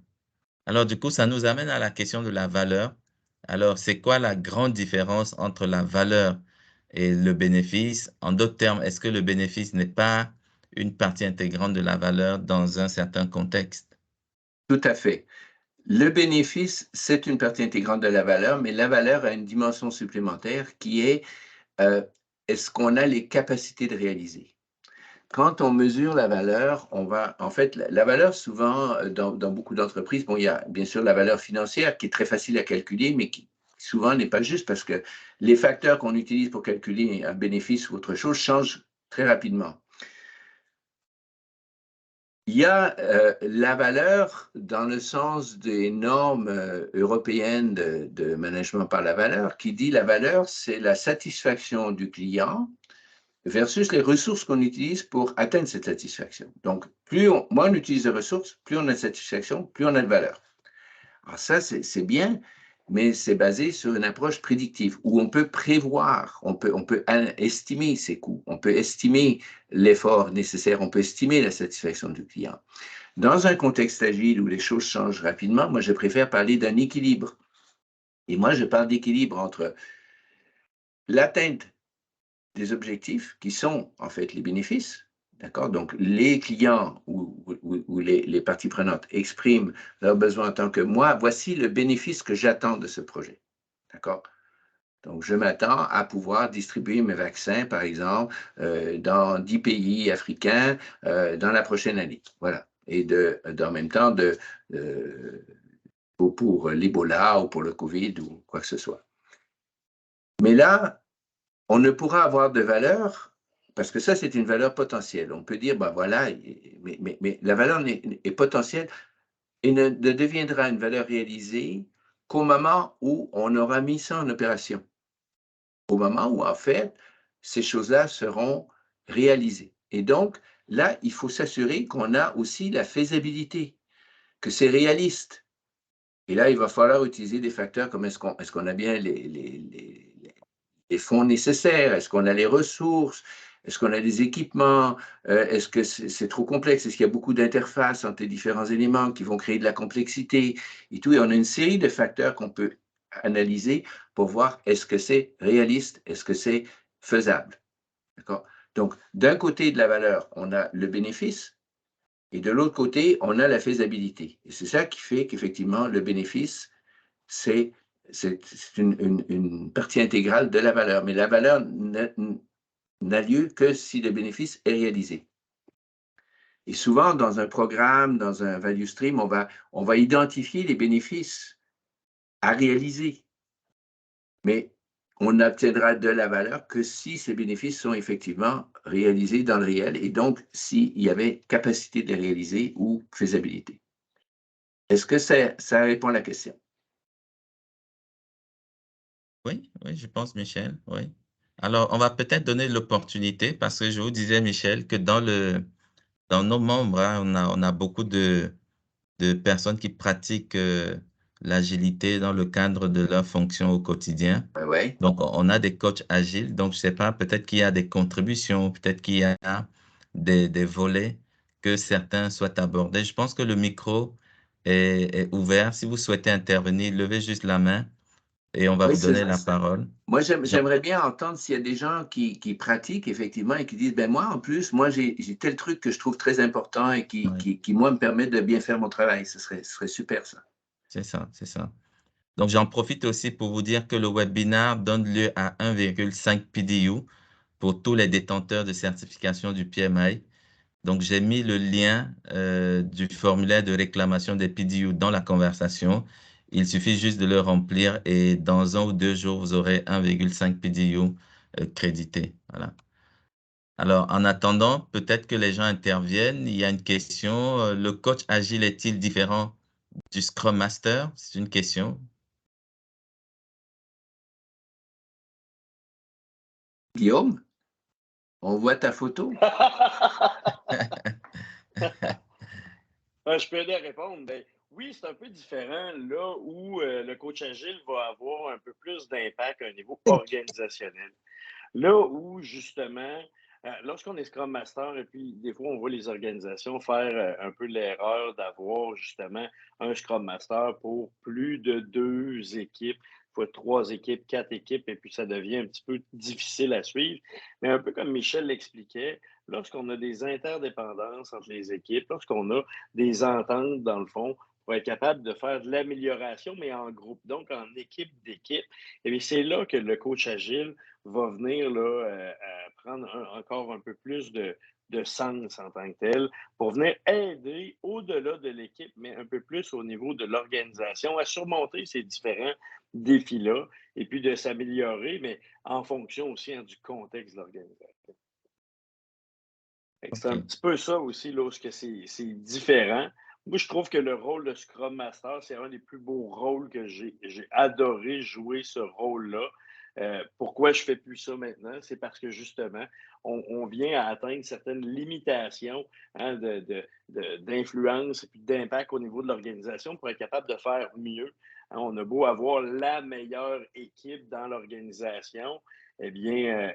Alors, du coup, ça nous amène à la question de la valeur. Alors, c'est quoi la grande différence entre la valeur et le bénéfice? En d'autres termes, est-ce que le bénéfice n'est pas une partie intégrante de la valeur dans un certain contexte? Tout à fait. Le bénéfice, c'est une partie intégrante de la valeur, mais la valeur a une dimension supplémentaire qui est est-ce qu'on a les capacités de réaliser? Quand on mesure la valeur, en fait, la valeur, souvent, dans beaucoup d'entreprises, bon, il y a bien sûr la valeur financière qui est très facile à calculer, mais qui souvent n'est pas juste parce que les facteurs qu'on utilise pour calculer un bénéfice ou autre chose changent très rapidement. Il y a la valeur dans le sens des normes européennes de management par la valeur, qui dit la valeur, c'est la satisfaction du client versus les ressources qu'on utilise pour atteindre cette satisfaction. Donc, moins on utilise de ressources, plus on a de satisfaction, plus on a de valeur. Alors ça, c'est bien, mais c'est basé sur une approche prédictive où on peut prévoir, on peut estimer ses coûts, on peut estimer l'effort nécessaire, on peut estimer la satisfaction du client. Dans un contexte agile où les choses changent rapidement, moi, je préfère parler d'un équilibre. Et moi, je parle d'équilibre entre l'atteinte des objectifs qui sont en fait les bénéfices. D'accord? Donc, les clients ou les parties prenantes expriment leurs besoins en tant que moi, voici le bénéfice que j'attends de ce projet. D'accord? Donc, je m'attends à pouvoir distribuer mes vaccins, par exemple, dans 10 pays africains dans la prochaine année. Voilà. Et en même temps, pour l'Ebola ou pour le COVID ou quoi que ce soit. Mais là, on ne pourra avoir de valeur, parce que ça, c'est une valeur potentielle. On peut dire, ben voilà, mais la valeur est potentielle et ne deviendra une valeur réalisée qu'au moment où on aura mis ça en opération. Au moment où, en fait, ces choses-là seront réalisées. Et donc, là, il faut s'assurer qu'on a aussi la faisabilité, que c'est réaliste. Et là, il va falloir utiliser des facteurs comme est-ce qu'on a bien les fonds nécessaires? Est-ce qu'on a les ressources? Est-ce qu'on a des équipements? Est-ce que c'est trop complexe? Est-ce qu'il y a beaucoup d'interfaces entre les différents éléments qui vont créer de la complexité et tout? Et on a une série de facteurs qu'on peut analyser pour voir est-ce que c'est réaliste? Est-ce que c'est faisable? D'accord? Donc, d'un côté de la valeur, on a le bénéfice et de l'autre côté, on a la faisabilité. Et c'est ça qui fait qu'effectivement, le bénéfice, c'est une partie intégrale de la valeur. Mais la valeur n'a lieu que si le bénéfice est réalisé. Et souvent, dans un programme, dans un value stream, on va identifier les bénéfices à réaliser. Mais on n'obtiendra de la valeur que si ces bénéfices sont effectivement réalisés dans le réel et donc s'il y avait capacité de les réaliser ou faisabilité. Est-ce que ça répond à la question? Oui, oui, je pense, Michel, oui. Alors, on va peut-être donner l'opportunité, parce que je vous disais, Michel, que dans nos membres, hein, on a beaucoup de personnes qui pratiquent l'agilité dans le cadre de leur fonction au quotidien. Oui. Donc, on a des coachs agiles. Donc, je ne sais pas, peut-être qu'il y a des contributions, peut-être qu'il y a des volets que certains souhaitent aborder. Je pense que le micro est ouvert. Si vous souhaitez intervenir, levez juste la main et on va Oui, vous donner la parole. Moi, j'aimerais bien entendre s'il y a des gens qui pratiquent effectivement et qui disent, ben moi, en plus, moi, j'ai tel truc que je trouve très important et qui, moi, me permet de bien faire mon travail. Ce serait super, ça. C'est ça, c'est ça. Donc, j'en profite aussi pour vous dire que le webinaire donne lieu à 1,5 PDU pour tous les détenteurs de certification du PMI. Donc, j'ai mis le lien du formulaire de réclamation des PDU dans la conversation. Il suffit juste de le remplir et dans 1 ou 2 jours, vous aurez 1,5 PDU crédité. Voilà. Alors, en attendant, peut-être que les gens interviennent. Il y a une question. Le coach agile est-il différent du Scrum Master? C'est une question. Guillaume, on voit ta photo. Je peux aider à répondre. Ben, oui, c'est un peu différent là où le coach agile va avoir un peu plus d'impact à un niveau organisationnel. Là où, justement, lorsqu'on est Scrum Master, et puis des fois, on voit les organisations faire un peu l'erreur d'avoir justement un Scrum Master pour plus de 2 équipes, fois 3 équipes, 4 équipes, et puis ça devient un petit peu difficile à suivre. Mais un peu comme Michel l'expliquait, lorsqu'on a des interdépendances entre les équipes, lorsqu'on a des ententes, dans le fond, pour être capable de faire de l'amélioration, mais en groupe, donc en équipe d'équipe, et bien c'est là que le coach agile va venir là, prendre encore un peu plus de sens en tant que tel pour venir aider au-delà de l'équipe, mais un peu plus au niveau de l'organisation à surmonter ces différents défis-là et puis de s'améliorer, mais en fonction aussi du contexte de l'organisation. C'est un OK. petit peu ça aussi, lorsque c'est différent. Moi, je trouve que le rôle de Scrum Master, c'est un des plus beaux rôles que j'ai adoré jouer ce rôle-là. Pourquoi je fais plus ça maintenant? C'est parce que justement, on vient à atteindre certaines limitations hein, d'influence et puis d'impact au niveau de l'organisation pour être capable de faire mieux. Hein, on a beau avoir la meilleure équipe dans l'organisation, eh bien,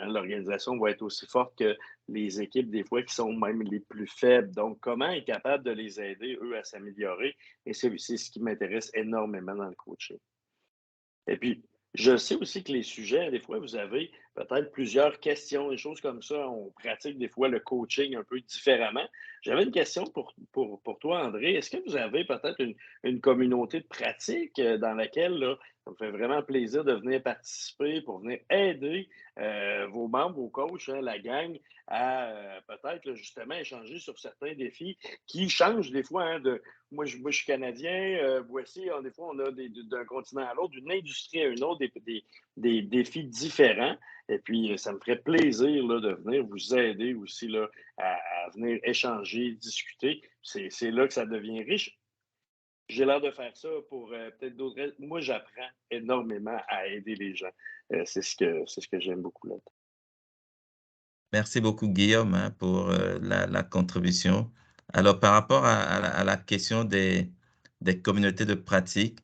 l'organisation va être aussi forte que les équipes, des fois, qui sont même les plus faibles. Donc, comment être capable de les aider, eux, à s'améliorer? Et c'est ce qui m'intéresse énormément dans le coaching. Et puis, je sais aussi que les sujets, des fois, vous avez peut-être plusieurs questions, des choses comme ça. On pratique des fois le coaching un peu différemment. J'avais une question pour toi, André. Est-ce que vous avez peut-être une communauté de pratique dans laquelle là, ça me fait vraiment plaisir de venir participer pour venir aider vos membres, vos coachs, hein, la gang, à peut-être là, justement échanger sur certains défis qui changent des fois hein, moi, je suis Canadien. Voici, des fois, on a d'un continent à l'autre, d'une industrie à une autre, des défis différents. Et puis, ça me ferait plaisir là, de venir vous aider aussi là, à venir échanger, discuter. C'est là que ça devient riche. J'ai l'air de faire ça pour peut-être d'autres. Moi, j'apprends énormément à aider les gens. C'est ce que j'aime beaucoup là. Merci beaucoup, Guillaume, hein, pour la contribution. Alors, par rapport à la question des communautés de pratique,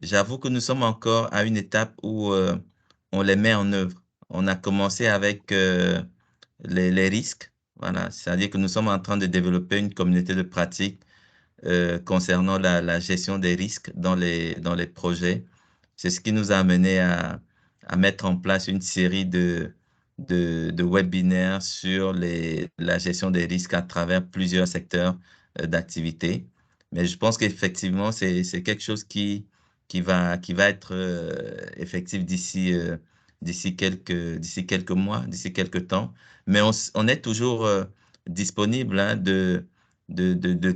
j'avoue que nous sommes encore à une étape où on les met en œuvre. On a commencé avec les risques, voilà, c'est-à-dire que nous sommes en train de développer une communauté de pratique concernant la gestion des risques dans les projets. C'est ce qui nous a amené à mettre en place une série de webinaires sur la gestion des risques à travers plusieurs secteurs d'activité. Mais je pense qu'effectivement, c'est quelque chose qui va être effectif d'ici quelques mois, d'ici quelques temps. Mais on est toujours disponible hein, de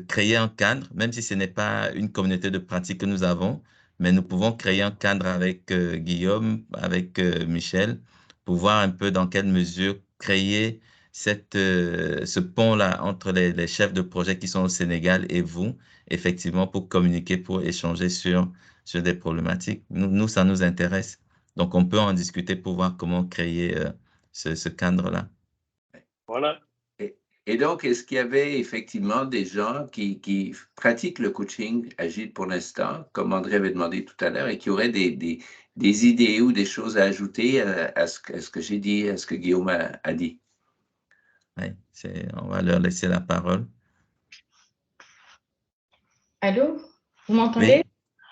créer un cadre, même si ce n'est pas une communauté de pratique que nous avons, mais nous pouvons créer un cadre avec Guillaume, avec Michel, pour voir un peu dans quelle mesure créer ce pont-là entre les chefs de projet qui sont au Sénégal et vous, effectivement, pour communiquer, pour échanger sur des problématiques. Nous, ça nous intéresse. Donc, on peut en discuter pour voir comment créer ce cadre-là. Voilà. Et donc, est-ce qu'il y avait effectivement des gens qui pratiquent le coaching agile pour l'instant, comme André avait demandé tout à l'heure, et qui auraient des idées ou des choses à ajouter à ce que j'ai dit, à ce que Guillaume a dit? Oui, on va leur laisser la parole. Allô, vous m'entendez?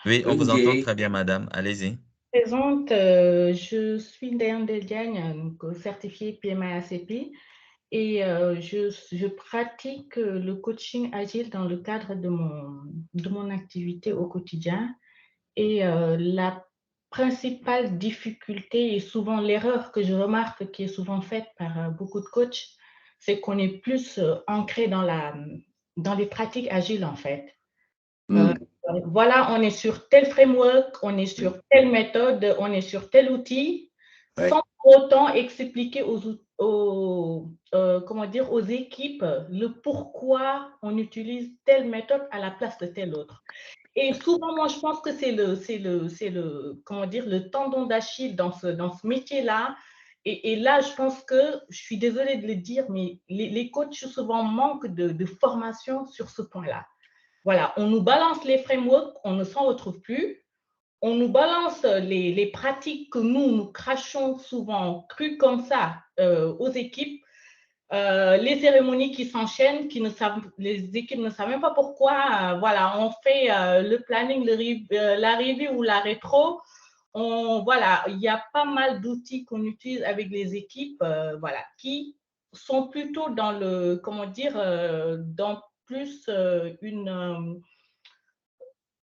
Oui, on vous entend très bien, madame. Allez-y. Présente, je suis Ndayane Deldiagne, certifiée PMI ACP, et je pratique le coaching agile dans le cadre de mon activité au quotidien. Et la principale difficulté et souvent l'erreur que je remarque qui est souvent faite par beaucoup de coachs, c'est qu'on est plus ancré dans les pratiques agiles en fait. Voilà, on est sur tel framework, on est sur telle méthode, on est sur tel outil, sans pour autant expliquer comment dire, aux équipes le pourquoi on utilise telle méthode à la place de telle autre. Et souvent, moi, je pense que c'est comment dire, le tendon d'Achille dans ce métier-là. Et là, je pense que, je suis désolée de le dire, mais les coachs souvent manquent de formation sur ce point-là. Voilà, on nous balance les frameworks, on ne s'en retrouve plus. On nous balance les pratiques que nous crachons souvent crues comme ça aux équipes. Les cérémonies qui s'enchaînent, les équipes ne savent même pas pourquoi. Voilà, on fait le planning, l'arrivée ou la rétro. Voilà, il y a pas mal d'outils qu'on utilise avec les équipes, voilà, qui sont plutôt dans le, comment dire, dans plus une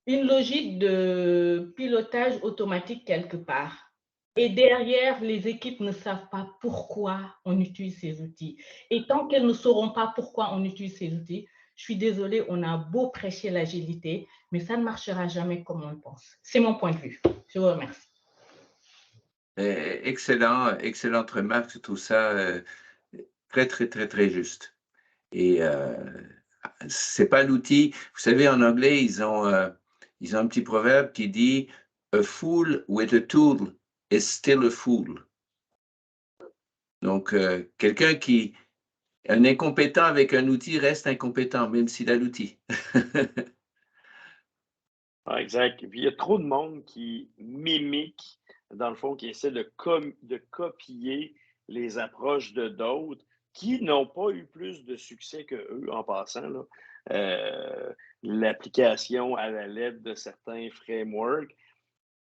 logique de pilotage automatique quelque part. Et derrière, les équipes ne savent pas pourquoi on utilise ces outils. Et tant qu'elles ne sauront pas pourquoi on utilise ces outils, je suis désolée, on a beau prêcher l'agilité, mais ça ne marchera jamais comme on le pense. C'est mon point de vue. Je vous remercie. Excellente remarque, tout ça très, très, très, très juste. Et c'est pas l'outil. Vous savez, en anglais, ils ont un petit proverbe qui dit « A fool with a tool is still a fool ». Donc, un incompétent avec un outil reste incompétent, même s'il a l'outil. Exact. Et puis, il y a trop de monde qui mimique, dans le fond, qui essaie de copier les approches de d'autres qui n'ont pas eu plus de succès qu'eux en passant. L'application à la lettre de certains frameworks,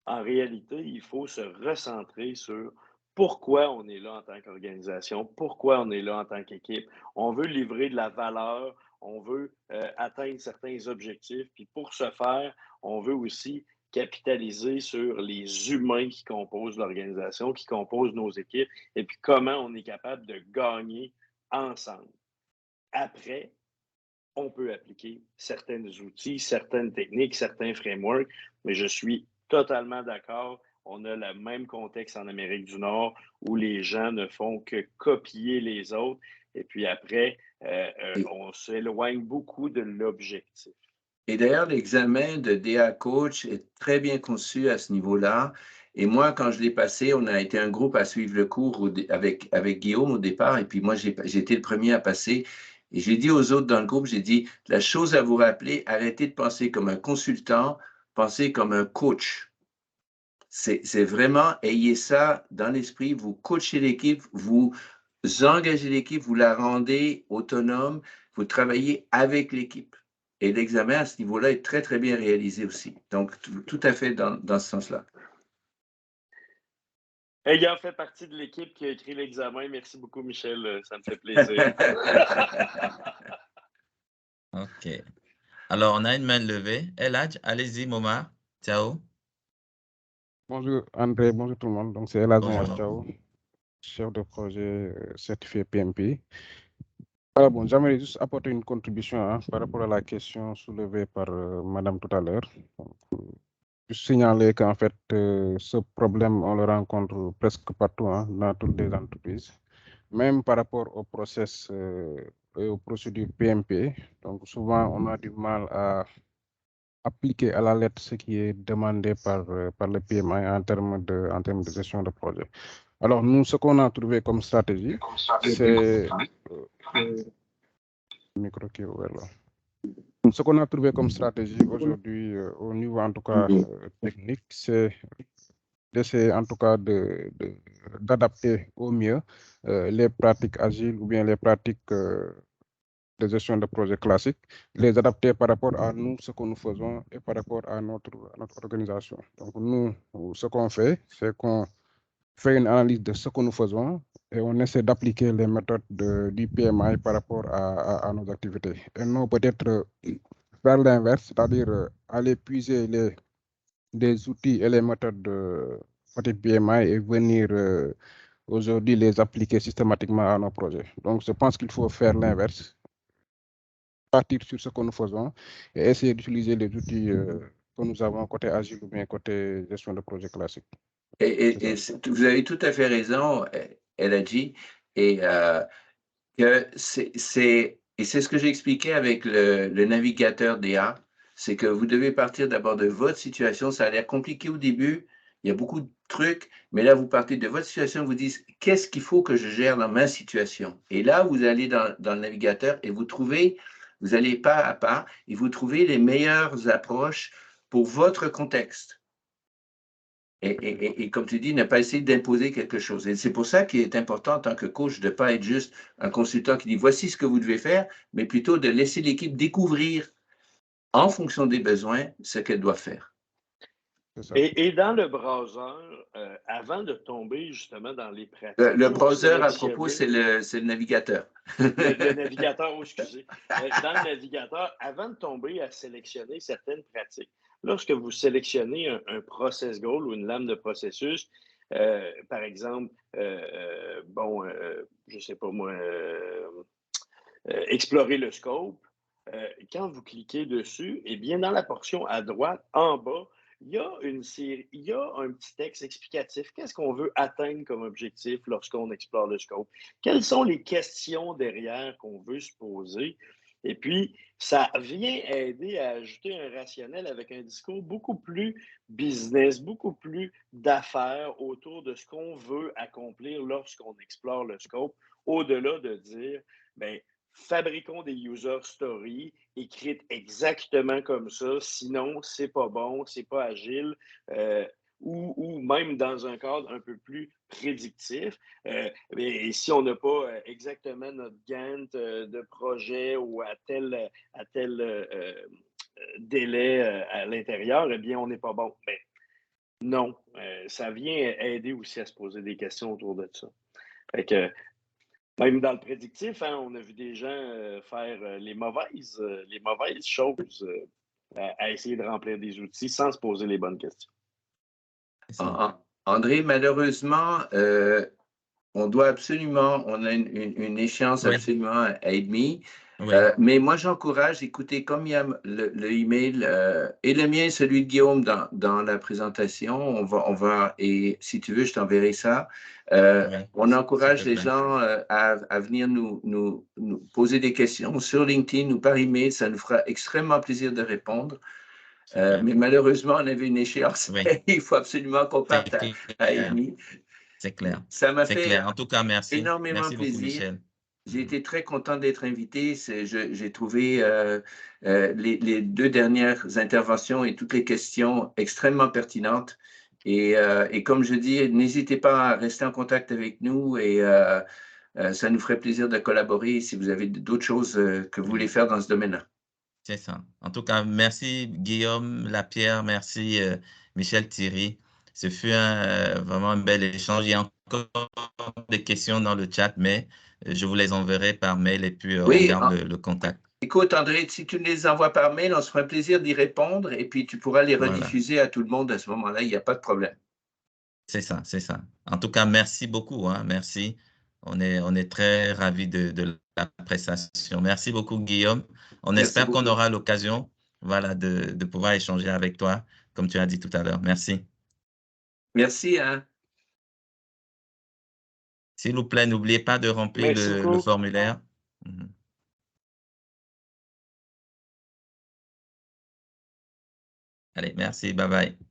en réalité, il faut se recentrer sur pourquoi on est là en tant qu'organisation, pourquoi on est là en tant qu'équipe. On veut livrer de la valeur, on veut atteindre certains objectifs, puis pour ce faire, on veut aussi capitaliser sur les humains qui composent l'organisation, qui composent nos équipes, et puis comment on est capable de gagner ensemble. Après, on peut appliquer certains outils, certaines techniques, certains frameworks, mais je suis totalement d'accord. On a le même contexte en Amérique du Nord où les gens ne font que copier les autres et puis après, on s'éloigne beaucoup de l'objectif. Et d'ailleurs, l'examen de DA Coach est très bien conçu à ce niveau-là. Et moi, quand je l'ai passé, on a été un groupe à suivre le cours avec Guillaume au départ. Et puis moi, j'ai été le premier à passer. Et j'ai dit aux autres dans le groupe, j'ai dit, la chose à vous rappeler, arrêtez de penser comme un consultant, pensez comme un coach. C'est vraiment, ayez ça dans l'esprit, vous coachez l'équipe, vous engagez l'équipe, vous la rendez autonome, vous travaillez avec l'équipe. Et l'examen à ce niveau-là est très, très bien réalisé aussi. Donc, tout à fait dans ce sens-là. Ayant fait partie de l'équipe qui a écrit l'examen, merci beaucoup, Michel. Ça me fait plaisir. OK. Alors, on a une main levée. Eladj, allez-y, Momar. Ciao. Bonjour André, bonjour tout le monde. Donc c'est Eladj Bonjour. Ciao, chef de projet certifié PMP. Alors bon, j'aimerais juste apporter une contribution par rapport à la question soulevée par Madame tout à l'heure. Je signaler qu'en fait, ce problème, on le rencontre presque partout dans toutes les entreprises, même par rapport au process et aux procédures PMP. Donc souvent, on a du mal à appliquer à la lettre ce qui est demandé par le PMI en termes de gestion de projet. Alors, nous, ce qu'on a trouvé comme stratégie, c'est... micro qui est ouvert là. Ce qu'on a trouvé comme stratégie aujourd'hui, au niveau en tout cas technique, c'est d'essayer en tout cas d'adapter au mieux les pratiques agiles ou bien les pratiques de gestion de projet classique, les adapter par rapport à nous, ce que nous faisons et par rapport à notre organisation. Donc nous, ce qu'on fait, c'est qu'on fait une analyse de ce que nous faisons et on essaie d'appliquer les méthodes du PMI par rapport à nos activités. Et non peut-être faire l'inverse, c'est-à-dire aller puiser les outils et les méthodes de PMI et venir aujourd'hui les appliquer systématiquement à nos projets. Donc je pense qu'il faut faire l'inverse, partir sur ce que nous faisons et essayer d'utiliser les outils que nous avons côté agile ou bien côté gestion de projet classique. Et vous avez tout à fait raison, Eladji, et c'est ce que j'ai expliqué avec le navigateur DA, c'est que vous devez partir d'abord de votre situation. Ça a l'air compliqué au début, il y a beaucoup de trucs, mais là, vous partez de votre situation, vous dites, qu'est-ce qu'il faut que je gère dans ma situation? Et là, vous allez dans le navigateur et vous allez pas à pas, et vous trouvez les meilleures approches pour votre contexte. Et comme tu dis, ne pas essayer d'imposer quelque chose. Et c'est pour ça qu'il est important en tant que coach de ne pas être juste un consultant qui dit voici ce que vous devez faire, mais plutôt de laisser l'équipe découvrir en fonction des besoins ce qu'elle doit faire. Et dans le browser, avant de tomber justement dans les pratiques. Le browser, à propos, c'est le navigateur. Le navigateur, excusez. Dans le navigateur, avant de tomber à sélectionner certaines pratiques, lorsque vous sélectionnez un process goal ou une lame de processus, par exemple, je ne sais pas moi, explorer le scope, quand vous cliquez dessus, eh bien, dans la portion à droite, en bas, il y a un petit texte explicatif. Qu'est-ce qu'on veut atteindre comme objectif lorsqu'on explore le scope? Quelles sont les questions derrière qu'on veut se poser? Et puis, ça vient aider à ajouter un rationnel avec un discours beaucoup plus business, beaucoup plus d'affaires autour de ce qu'on veut accomplir lorsqu'on explore le scope, au-delà de dire, bien, fabriquons des user stories écrites exactement comme ça, sinon c'est pas bon, c'est pas agile, ou même dans un cadre un peu plus prédictif. Et si on n'a pas exactement notre Gantt de projet ou à tel délai à l'intérieur, eh bien on n'est pas bon. Mais non, ça vient aider aussi à se poser des questions autour de ça. Fait que, même dans le prédictif, on a vu des gens faire les mauvaises choses à essayer de remplir des outils sans se poser les bonnes questions. André, malheureusement, on a une échéance absolument à demi. Oui. Mais moi, j'encourage, écoutez, comme il y a le email et le mien, celui de Guillaume dans la présentation, et si tu veux, je t'enverrai ça. On encourage les gens à venir nous poser des questions sur LinkedIn ou par email. Ça nous fera extrêmement plaisir de répondre. Mais malheureusement, on avait une échéance. Il faut absolument qu'on parte à demi. C'est clair. Ça m'a fait clair. En tout cas, merci. Énormément merci plaisir. beaucoup, Michel. J'ai été très content d'être invité. J'ai trouvé les 2 dernières interventions et toutes les questions extrêmement pertinentes. Et comme je dis, n'hésitez pas à rester en contact avec nous et ça nous ferait plaisir de collaborer si vous avez d'autres choses que vous voulez faire dans ce domaine-là. C'est ça. En tout cas, merci Guillaume Lapierre, merci Michel Thierry. Ce fut vraiment un bel échange. Il y a encore des questions dans le chat, mais je vous les enverrai par mail et puis on garde le contact. Écoute, André, si tu nous les envoies par mail, on se fera un plaisir d'y répondre et puis tu pourras les rediffuser à tout le monde à ce moment-là. Il n'y a pas de problème. C'est ça, c'est ça. En tout cas, merci beaucoup. Hein, merci. On est très ravis de la prestation. Merci beaucoup, Guillaume. On espère qu'on aura l'occasion de pouvoir échanger avec toi, comme tu as dit tout à l'heure. Merci. Merci. Hein. S'il vous plaît, n'oubliez pas de remplir le formulaire. Allez, merci. Bye bye.